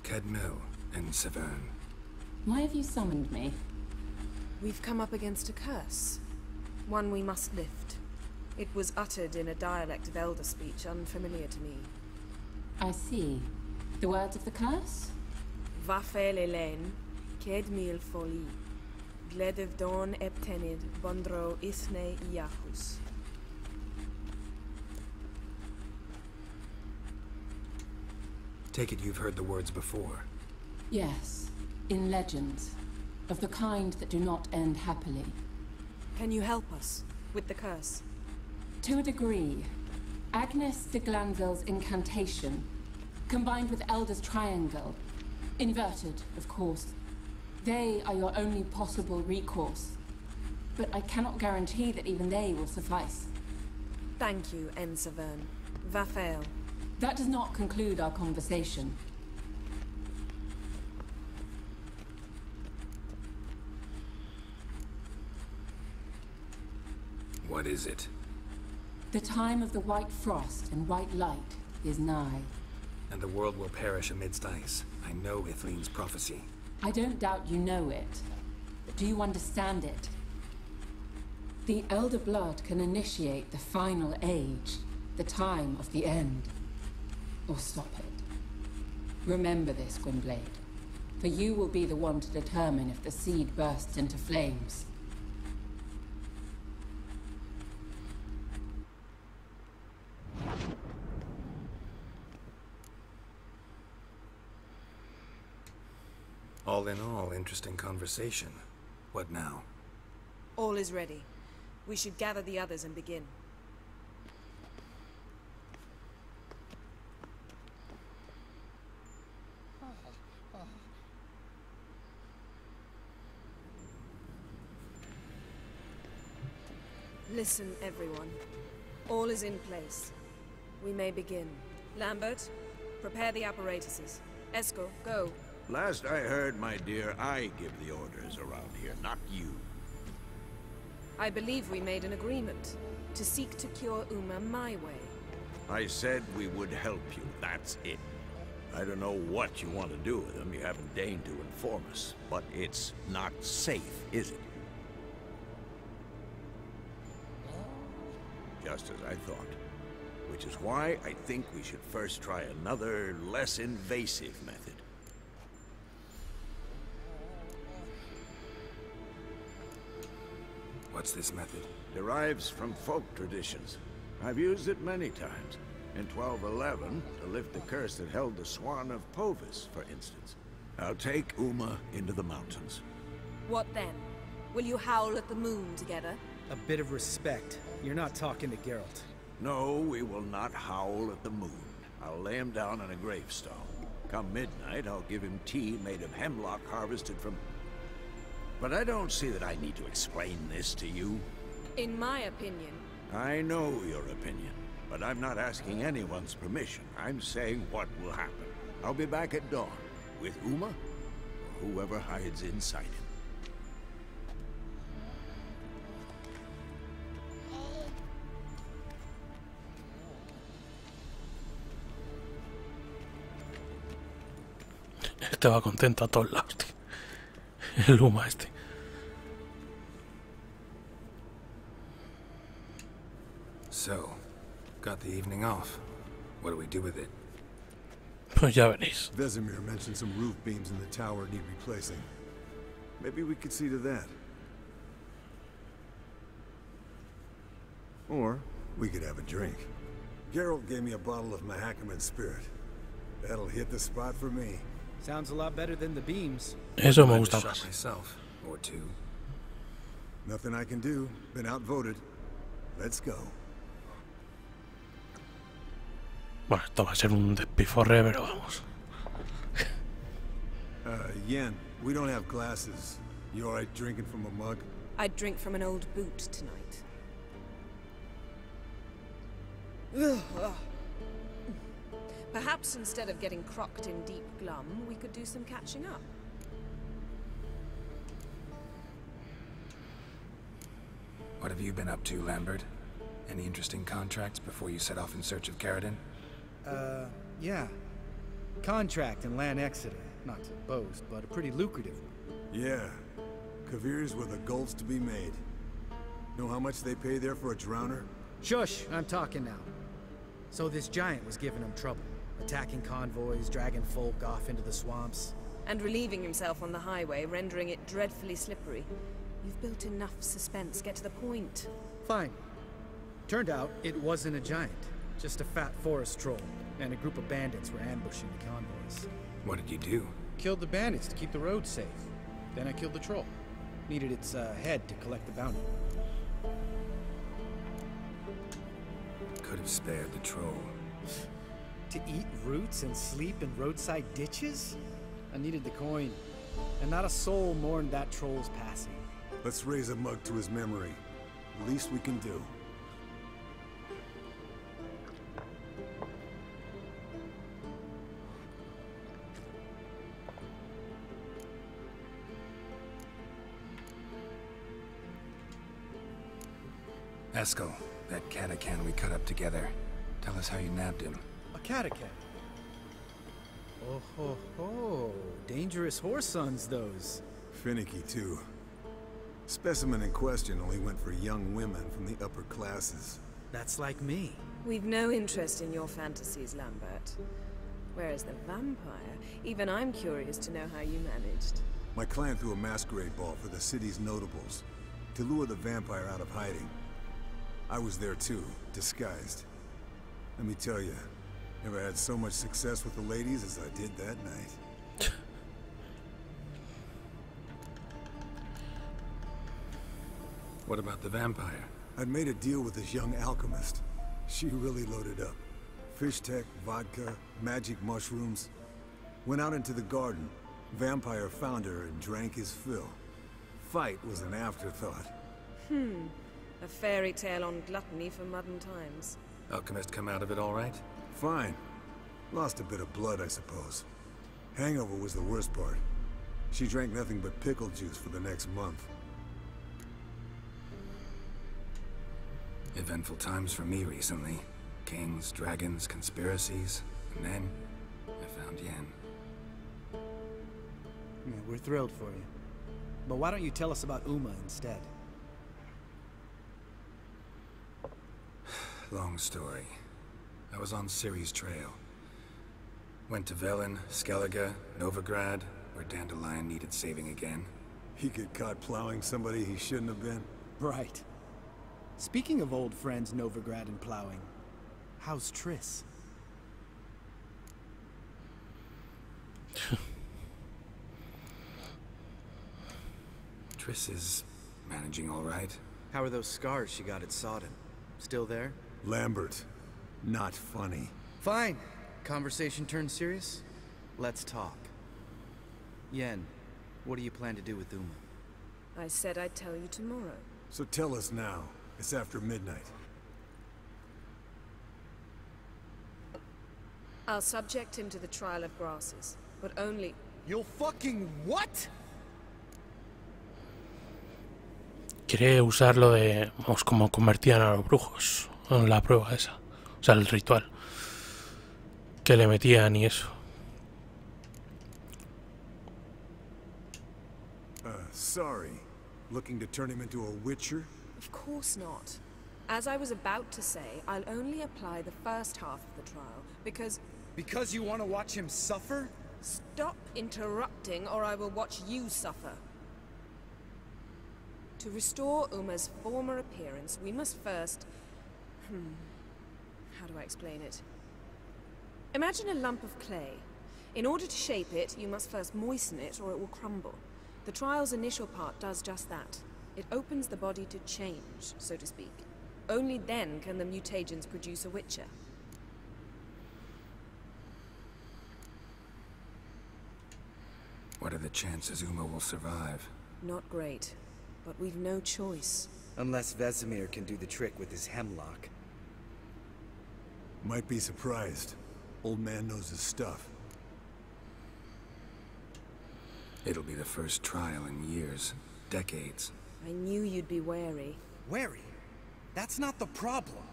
Kedmil and Severn.
Why have you summoned me?
We've come up against a curse. One we must lift. It was uttered in a dialect of Elder speech unfamiliar to me.
I see. The words of the curse?
Vafel Elaine, Kedmil Foli, Gledev Dawn Eptenid, Bondro Isne Iachus.
Take it you've heard the words before.
Yes. In legends. Of the kind that do not end happily.
Can you help us with the curse?
To a degree. Agnes de Glanville's incantation, combined with Elder's triangle, inverted, of course. They are your only possible recourse. But I cannot guarantee that even they will suffice.
Thank you, Severn. Vafel.
That does not conclude our conversation.
What is it?
The time of the white frost and white light is nigh.
And the world will perish amidst ice. I know Ithleen's prophecy.
I don't doubt you know it. But do you understand it? The Elder Blood can initiate the final age, the time of the end. Or stop it. Remember this, Gwynblade. For you will be the one to determine if the seed bursts into flames.
All in all, interesting conversation. What now?
All is ready. We should gather the others and begin. Listen, everyone. All is in place. We may begin. Lambert, prepare the apparatuses. Esco, go.
Last I heard, my dear, I give the orders around here, not you.
I believe we made an agreement to seek to cure Uma my way.
I said we would help you, that's it. I don't know what you want to do with them, you haven't deigned to inform us. But it's not safe, is it? Just as I thought. Which is why I think we should first try another, less invasive method.
What's this method?
Derives from folk traditions. I've used it many times. In 1211, to lift the curse that held the Swan of Povis, for instance. I'll take Uma into the mountains.
What then? Will you howl at the moon together?
A bit of respect. You're not talking to Geralt.
No, we will not howl at the moon. I'll lay him down on a gravestone. Come midnight, I'll give him tea made of hemlock harvested from... But I don't see that I need to explain this to you.
In my opinion...
I know your opinion, but I'm not asking anyone's permission. I'm saying what will happen. I'll be back at dawn, with Uma, or whoever hides inside him.
Este va contento a todos lados, tío. El Uma este.
So, got the evening off. What do we do with it?
Pues ya veréis.
Vesemir mentioned some roof beams in the tower need replacing. Maybe we could see to that. Or we could have a drink. Geralt gave me a bottle of Mahakaman spirit. That'll hit the spot for me.
Sounds a lot better than the beams.
Eso me
I'd
gusta
have shot
más.
myself, or two.
Nothing I can do. Been outvoted. Let's go.
Bueno, esto va a ser un despiforre, pero vamos.
Yen, we don't have glasses. You alright drinking from a mug?
I'd drink from an old boot tonight. Perhaps instead of getting crocked in deep glum, we could do some catching up.
What have you been up to, Lambert? Any interesting contracts before you set off in search of Caradon?
Yeah. Contract in Lan Exeter. Not to boast, but a pretty lucrative one.
Yeah. Kavir's were the goals to be made. Know how much they pay there for a drowner?
Shush, I'm talking now. So this giant was giving him trouble. Attacking convoys, dragging folk off into the swamps.
And relieving himself on the highway, rendering it dreadfully slippery. You've built enough suspense. Get to the point.
Fine. Turned out it wasn't a giant. Just a fat forest troll. And a group of bandits were ambushing the convoys.
What did you do?
Killed the bandits to keep the roads safe. Then I killed the troll. Needed its head to collect the bounty.
Could have spared the troll.
To eat roots and sleep in roadside ditches? I needed the coin. And not a soul mourned that troll's passing.
Let's raise a mug to his memory. The least we can do.
Eskel, that catacan we cut up together. Tell us how you nabbed him.
A catacan? Oh ho ho. Dangerous horse sons, those.
Finicky, too. Specimen in question only went for young women from the upper classes.
That's like me.
We've no interest in your fantasies, Lambert. Whereas the vampire, even I'm curious to know how you managed.
My clan threw a masquerade ball for the city's notables to lure the vampire out of hiding. I was there too, disguised. Let me tell you, never had so much success with the ladies as I did that night.
What about the vampire?
I'd made a deal with this young alchemist. She really loaded up. Fish tech, vodka, magic mushrooms. Went out into the garden. Vampire found her and drank his fill. Fight was an afterthought.
A fairy tale on gluttony for modern times.
Alchemist come out of it all right?
Fine. Lost a bit of blood, I suppose. Hangover was the worst part. She drank nothing but pickle juice for the next month.
Eventful times for me recently. Kings, dragons, conspiracies. And then, I found Yen.
Yeah, we're thrilled for you. But why don't you tell us about Uma instead?
Long story. I was on Ciri's trail. Went to Velen, Skellige, Novigrad, where Dandelion needed saving again.
He get caught plowing somebody he shouldn't have been.
Right. Speaking of old friends Novigrad and plowing, how's Triss?
Triss is managing all right.
How are those scars she got at Sodden? Still there?
Lambert. Not funny.
Fine. Conversation turned serious? Let's talk. Yen, what do you plan to do with Uma?
I said I'd tell you tomorrow.
So tell us now. It's after midnight.
I'll subject him to the trial of grasses, but only...
You'll fucking what?
Quiere usar lo de, vamos, como convertían a los brujos en la prueba esa, o sea, el ritual que le metían y eso.
Sorry. Looking to turn him into a witcher?
Of course not. As I was about to say, I'll only apply the first half of the trial, because...
Because you want to watch him suffer?
Stop interrupting, or I will watch you suffer. To restore Uma's former appearance, we must first... How do I explain it? Imagine a lump of clay. In order to shape it, you must first moisten it, or it will crumble. The trial's initial part does just that. It opens the body to change, so to speak. Only then can the mutagens produce a witcher.
What are the chances Uma will survive?
Not great, but we've no choice.
Unless Vesemir can do the trick with his hemlock.
Might be surprised. Old man knows his stuff.
It'll be the first trial in years. Decades.
I knew you'd be wary.
Wary? That's not the problem.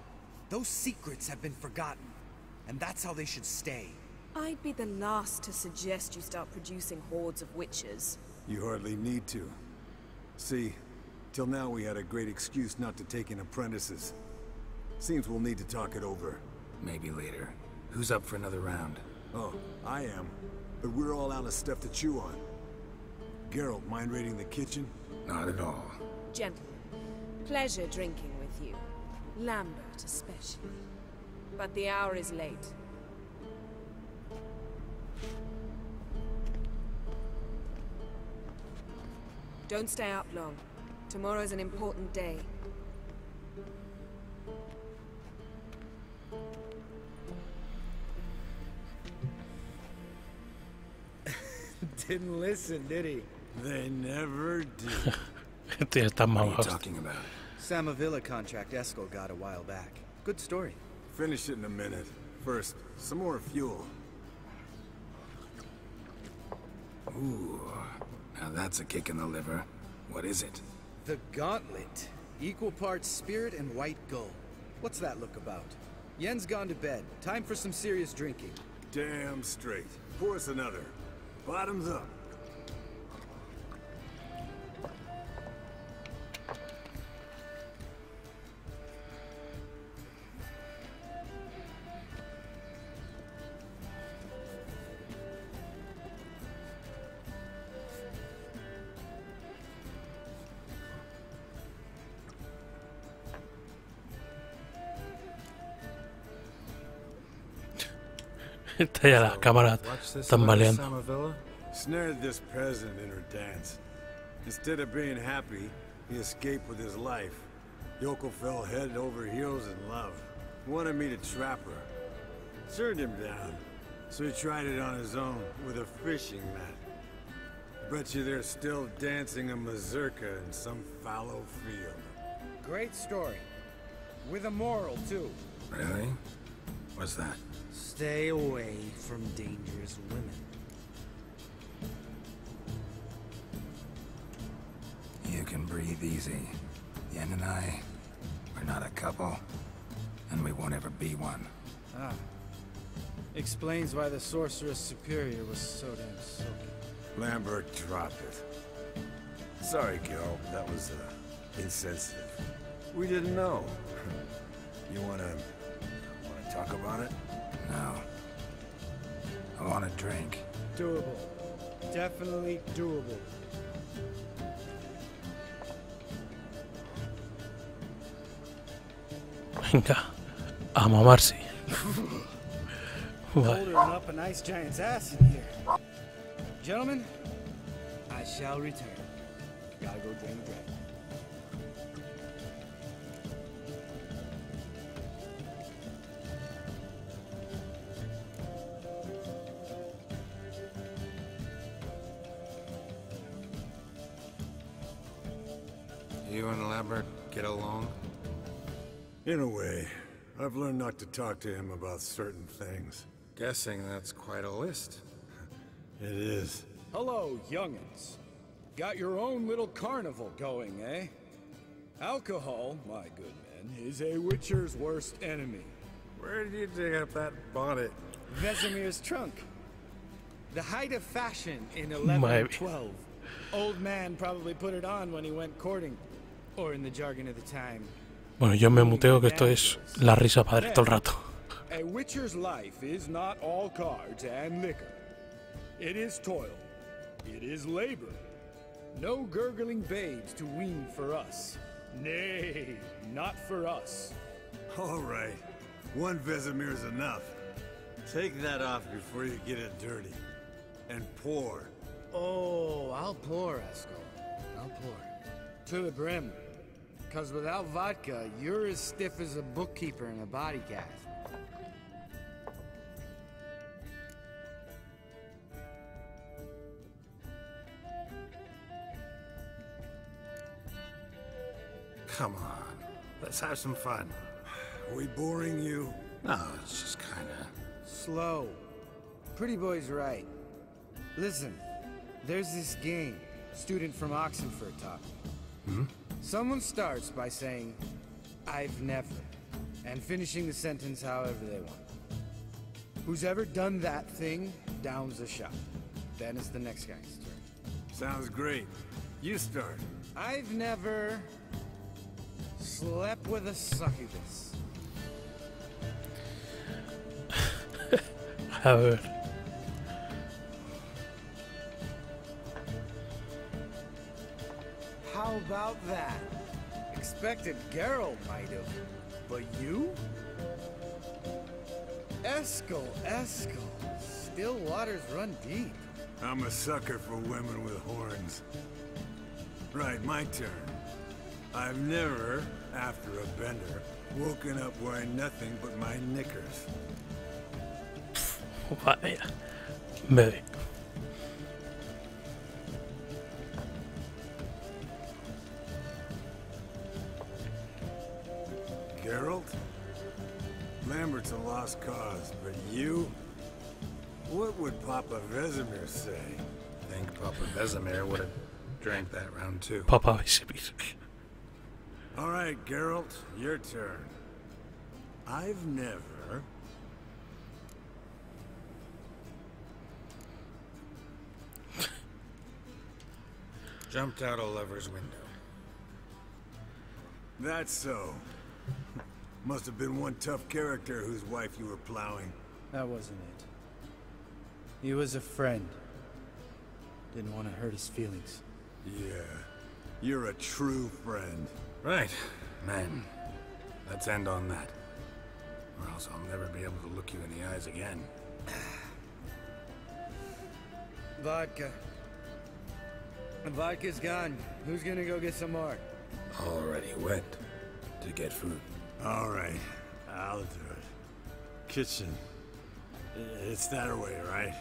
Those secrets have been forgotten. And that's how they should stay.
I'd be the last to suggest you start producing hordes of witches.
You hardly need to. See, till now we had a great excuse not to take in apprentices. Seems we'll need to talk it over.
Maybe later. Who's up for another round?
Oh, I am. But we're all out of stuff to chew on. Geralt, mind raiding the kitchen?
Not at all.
Gentlemen, pleasure drinking with you. Lambert especially. But the hour is late. Don't stay up long. Tomorrow's an important day.
Didn't listen, did he?
They never do.
Este está
What are
más
you
bajo.
talking about?
Samavilla contract Eskel got a while back. Good story.
Finish it in a minute. First, some more fuel.
Ooh, now that's a kick in the liver. What is it?
The Gauntlet. Equal parts spirit and white gull. What's that look about? Yen's gone to bed. Time for some serious drinking.
Damn straight. Pour us another. Bottoms up.
Está ya la cámara tambaleando.
Samavilla?
Snared this peasant in her dance. Instead of being happy, he escaped with his life. Yoko fell head over heels in love. Wanted me to trap her. Turned him down. So he tried it on his own with a fishing net. Bet you they're still dancing a mazurka in some fallow field.
Great story. With a moral, too.
Really? What's that?
Stay away from dangerous women.
You can breathe easy. Yen and I, we're not a couple. And we won't ever be one.
Ah. Explains why the Sorceress Superior was so damn silky.
Lambert, drop it. Sorry, Gil. That was, insensitive. We didn't know. You wanna talk about it?
No. I want a drink.
Doable. Definitely doable.
Venga, a mamarse. Vale.
Holding up a nice giant's ass in here. Gentlemen, I shall return. Gotta go drain the dragon.
You and Lambert get along?
In a way. I've learned not to talk to him about certain things.
Guessing that's quite a list.
It is.
Hello, young'uns. Got your own little carnival going, eh? Alcohol, my good men, is a witcher's worst enemy.
Where did you dig up that bonnet?
Vesemir's trunk. The height of fashion in
Maybe.
1112. Old man probably put it on when he went courting. Or in the jargon of the time.
Bueno, yo me muteo que esto es la risa padre todo el rato.
A witcher's life is not all cards and liquor. It is toil. It is labor. No gurgling babes to wean for us. Nay, not for us.
All right. One Vesemir's enough. Take that off before you get it dirty. And pour.
Oh, I'll pour, Eskel. I'll pour. To the brim. 'Cause without vodka, you're as stiff as a bookkeeper in a body cast.
Come on. Let's have some fun.
Are we boring you?
No, it's just kinda...
Slow. Pretty boy's right. Listen, there's this game. Student from Oxenford taught me. Someone starts by saying, I've never, and finishing the sentence however they want. Who's ever done that thing downs a shot. Then it's the next guy's turn.
Sounds great. You start.
I've never slept with a succubus.
A ver.
How about that? Expected Geralt might have, but you? Eskel. Still waters run deep.
I'm a sucker for women with horns. Right, my turn. I've never, after a bender, woken up wearing nothing but my knickers.
Vaya. Bebe.
Geralt? Lambert's a lost cause, but you? What would Papa Vesemir say?
I think Papa Vesemir would have drank that round too.
Papa Vesemir.
All right, Geralt, your turn. I've never...
Jumped out a lover's window.
That's so. Must have been one tough character whose wife you were plowing.
That wasn't it. He was a friend. Didn't want to hurt his feelings.
Yeah, you're a true friend.
Right, man. Let's end on that. Or else I'll never be able to look you in the eyes again.
Vodka. The vodka's gone. Who's gonna go get some more?
Already went to get food.
All right, I'll do it. Kitchen. It's that way, right?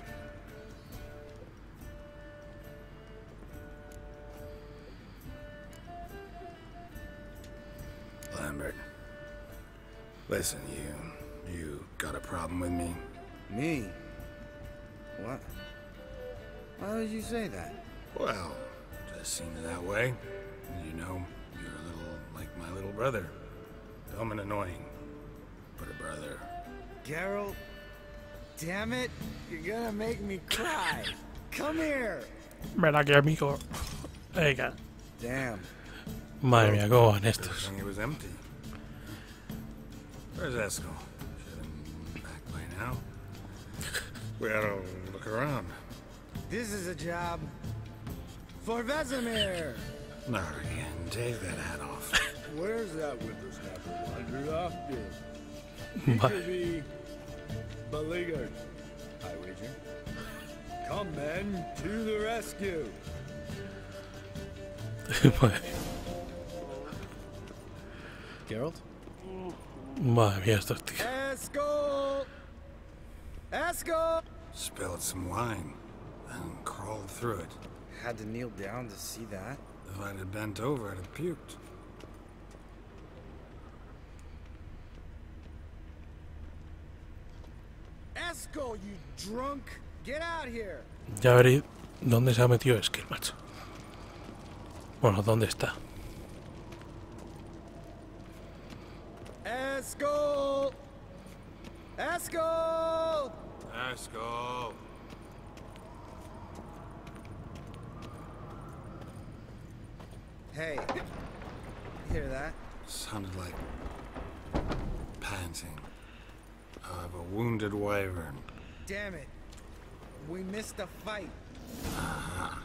Lambert. Listen, you got a problem with me?
Me? What? Why would you say that?
Well, just seems that way. You know, you're a little like my little brother. Dumb and annoying, but a brother.
Geralt, damn it, you're gonna make me cry. Come here.
Ven aquí, amigo. Venga.
Damn.
Madre mía, cómo van
Good
estos.
thing it was empty. Where's Eskel? Should have been back by now. We ought to look around.
This is a job for Vesemir.
Not again. Take that hat off.
Where's that whippersnapper wandered off to? He could be beleaguered, I wager. Come, men, to the rescue.
Geralt?
Madre mía, estos tíos.
Eskel! Eskel!
Spilled some wine, then crawled through it.
Had to kneel down to see that.
If I'd have bent over, I'd have puked.
Eskel, you drunk! Get out here!
Ya veréis dónde se ha metido Eskel, macho. Bueno, ¿dónde está?
Eskel! Eskel!
Eskel!
Hey, hear that?
Sounded like panting of a wounded wyvern.
Damn it. We missed a fight.
Aha.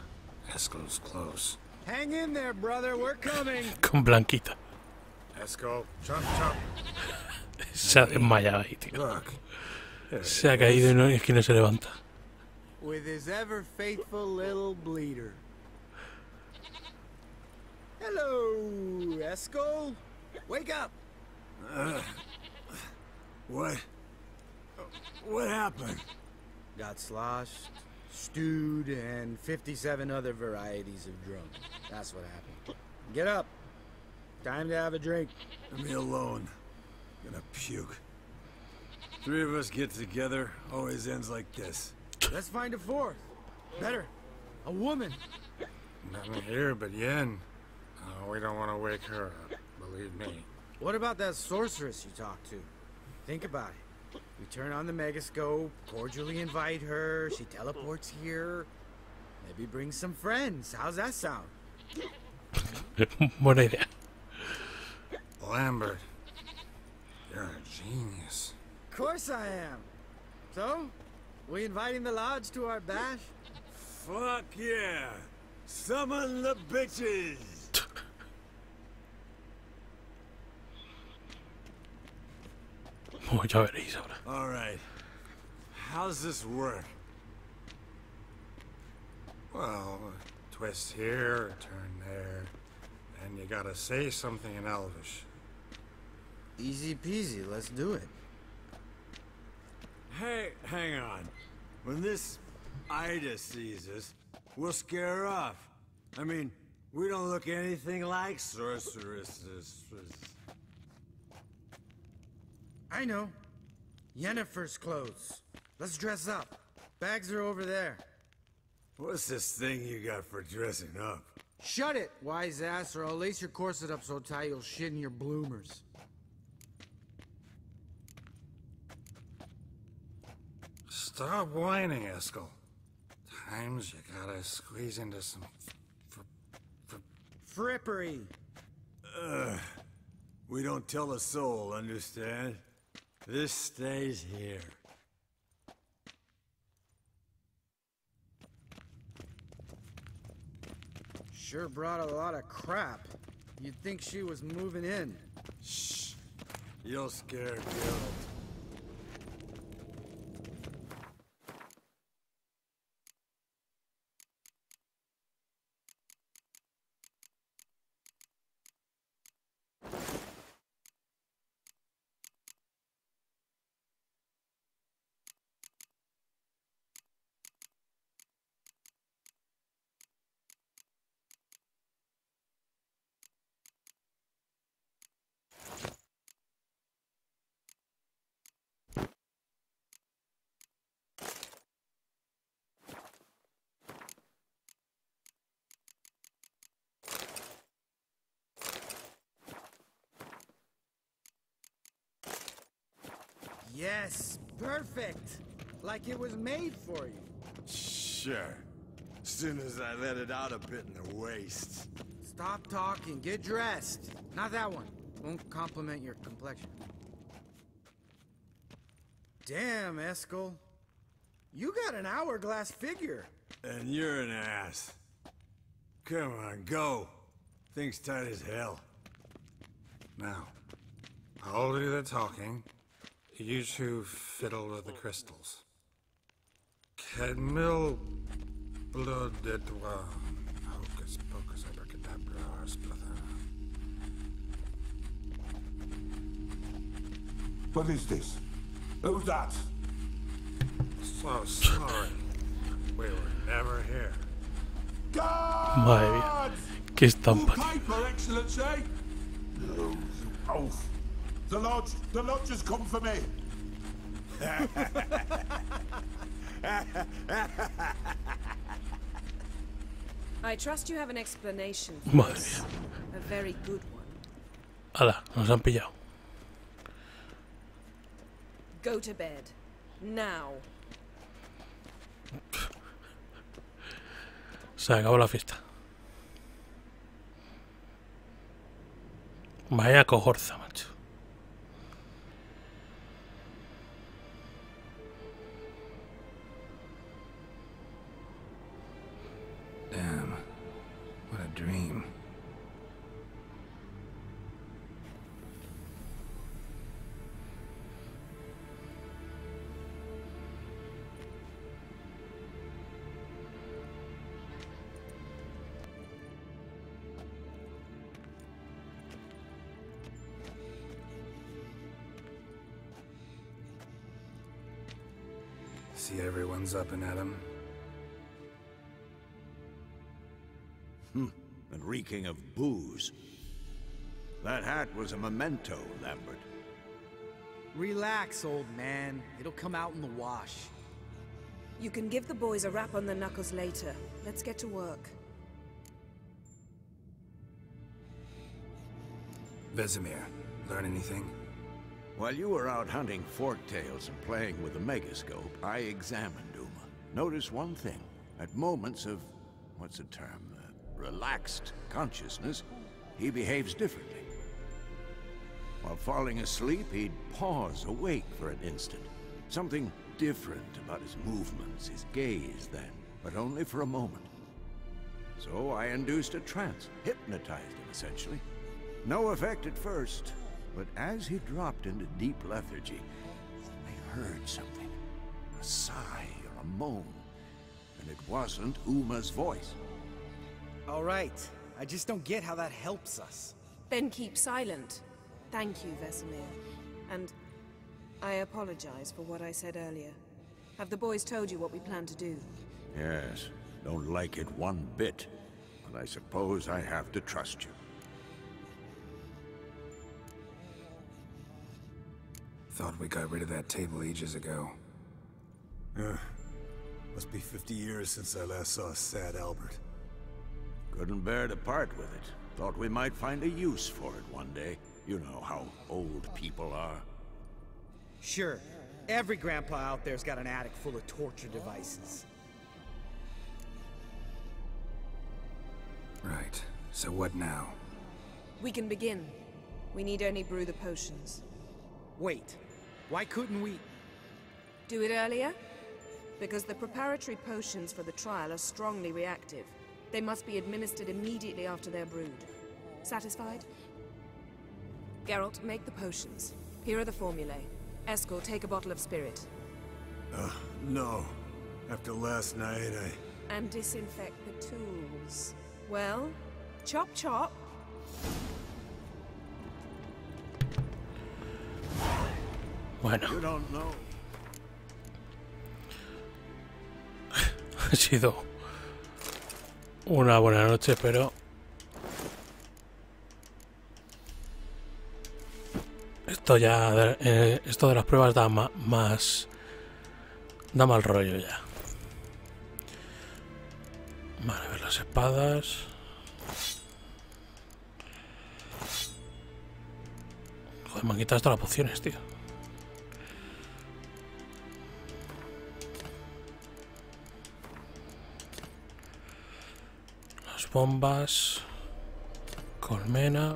Eskel's close.
Hang in there, brother. We're coming.
Con Blanquita.
Eskel, chop, chop.
Se ha desmayado ahí, tío.
Look.
Se ha caído y no, es que no se levanta.
With his ever faithful little bleeder. Hello, Eskel. Wake up.
What? What happened?
Got sloshed, stewed, and 57 other varieties of drunk. That's what happened. Get up. Time to have a drink.
Leave me alone. I'm gonna puke. Three of us get together, always ends like this.
Let's find a fourth. Better. A woman.
Nothing here but Yen. Oh, we don't want to wake her up, believe me.
What about that sorceress you talked to? Think about it. We turn on the megascope, cordially invite her, she teleports here. Maybe bring some friends. How's that sound?
Buena idea.
Lambert, you're a genius.
Of course I am. So, we inviting the lodge to our bash?
Fuck yeah! Summon the bitches!
Ya veréis ahora.
Alright. How's this work?
Well, twist here, turn there, and you gotta say something in Elvish.
Easy peasy, let's do it.
Hey, hang on. When this Ida sees us, we'll scare her off. I mean, we don't look anything like sorceresses.
I know. Yennefer's clothes. Let's dress up. Bags are over there.
What's this thing you got for dressing up?
Shut it, wise ass, or I'll lace your corset up so tight you'll shit in your bloomers.
Stop whining, Eskel. Times you gotta squeeze into some
Frippery.
We don't tell a soul, understand? This stays here.
Sure brought a lot of crap. You'd think she was moving in.
Shh. You'll scare Gil.
Yes, perfect. Like it was made for you.
Sure. As soon as I let it out a bit in the waist.
Stop talking, get dressed. Not that one. Won't compliment your complexion. Damn, Eskel. You got an hourglass figure.
And you're an ass. Come on, go. Thing's tight as hell.
Now, I'll do the talking. You two fiddle with the crystals. Kedmil blood de doigt. Hocus pocus abracadabra splather.
What is this? Who's that?
So sorry. We were never here.
Madre mía. Qué estampa.
Paper, Excellency. No, you oaf. The lodge has come for me.
I trust you have an explanation for
Madre
this.
mía.
A very good one.
Hala, nos han pillado.
Go to bed. Now.
Se acabó la fiesta. Vaya cojorza, macho.
Damn. What a dream. See everyone's up and at 'em.
And reeking of booze. That hat was a memento, Lambert.
Relax, old man. It'll come out in the wash.
You can give the boys a rap on the knuckles later. Let's get to work.
Vesemir, learn anything?
While you were out hunting forktails and playing with the megascope, I examined Uma. Notice one thing. At moments of, what's the term, relaxed consciousness, he behaves differently. While falling asleep, he'd pause, awake for an instant. Something different about his movements, his gaze then, but only for a moment. So I induced a trance, hypnotized him essentially. No effect at first, but as he dropped into deep lethargy, I heard something. A sigh or a moan. And it wasn't Uma's voice.
All right. I just don't get how that helps us.
Then keep silent. Thank you, Vesemir. And I apologize for what I said earlier. Have the boys told you what we plan to do?
Yes. Don't like it one bit. But I suppose I have to trust you.
Thought we got rid of that table ages ago.
Must be 50 years since I last saw sad Albert.
Couldn't bear to part with it. Thought we might find a use for it one day. You know how old people are.
Sure. Every grandpa out there's got an attic full of torture devices.
Right. So what now?
We can begin. We need only brew the potions.
Wait. Why couldn't we...
Do it earlier? Because the preparatory potions for the trial are strongly reactive. They must be administered immediately after they're brewed. Satisfied? Geralt, make the potions. Here are the formulae. Eskel, take a bottle of spirit.
No. After last night,
And disinfect the tools. Well, chop chop.
Bueno.
You don't know.
Ha sido una buena noche, pero esto ya, esto de las pruebas da da mal rollo ya. Vale, a ver las espadas. Joder, me han quitado hasta las pociones, tío. Las bombas. Colmena.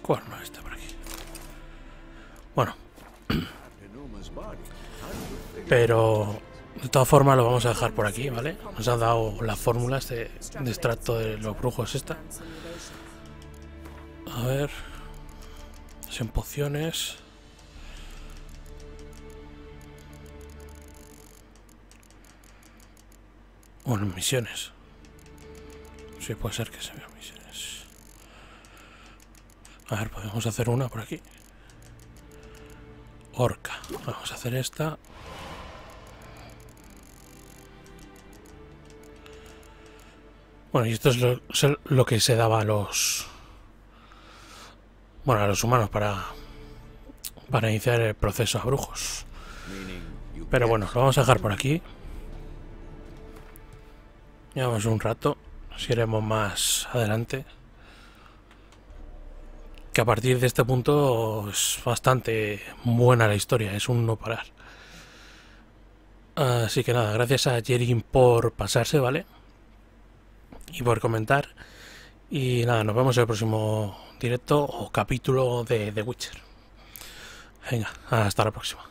Cuerno está por aquí. Bueno. Pero de todas formas lo vamos a dejar por aquí, ¿vale? Nos han dado las fórmulas de extracto de los brujos esta. A ver. Son pociones. Bueno, misiones. Sí, puede ser que se vean misiones. A ver, podemos hacer una por aquí. Orca. Vamos a hacer esta. Bueno, y esto es lo que se daba a los... Bueno, a los humanos para iniciar el proceso a brujos. Pero bueno, lo vamos a dejar por aquí. Llevamos un rato. Si iremos más adelante. Que a partir de este punto es bastante buena la historia. Es un no parar. Así que nada, gracias a Jerin por pasarse, ¿vale? Y por comentar. Y nada, nos vemos en el próximo directo o capítulo de The Witcher. Venga, hasta la próxima.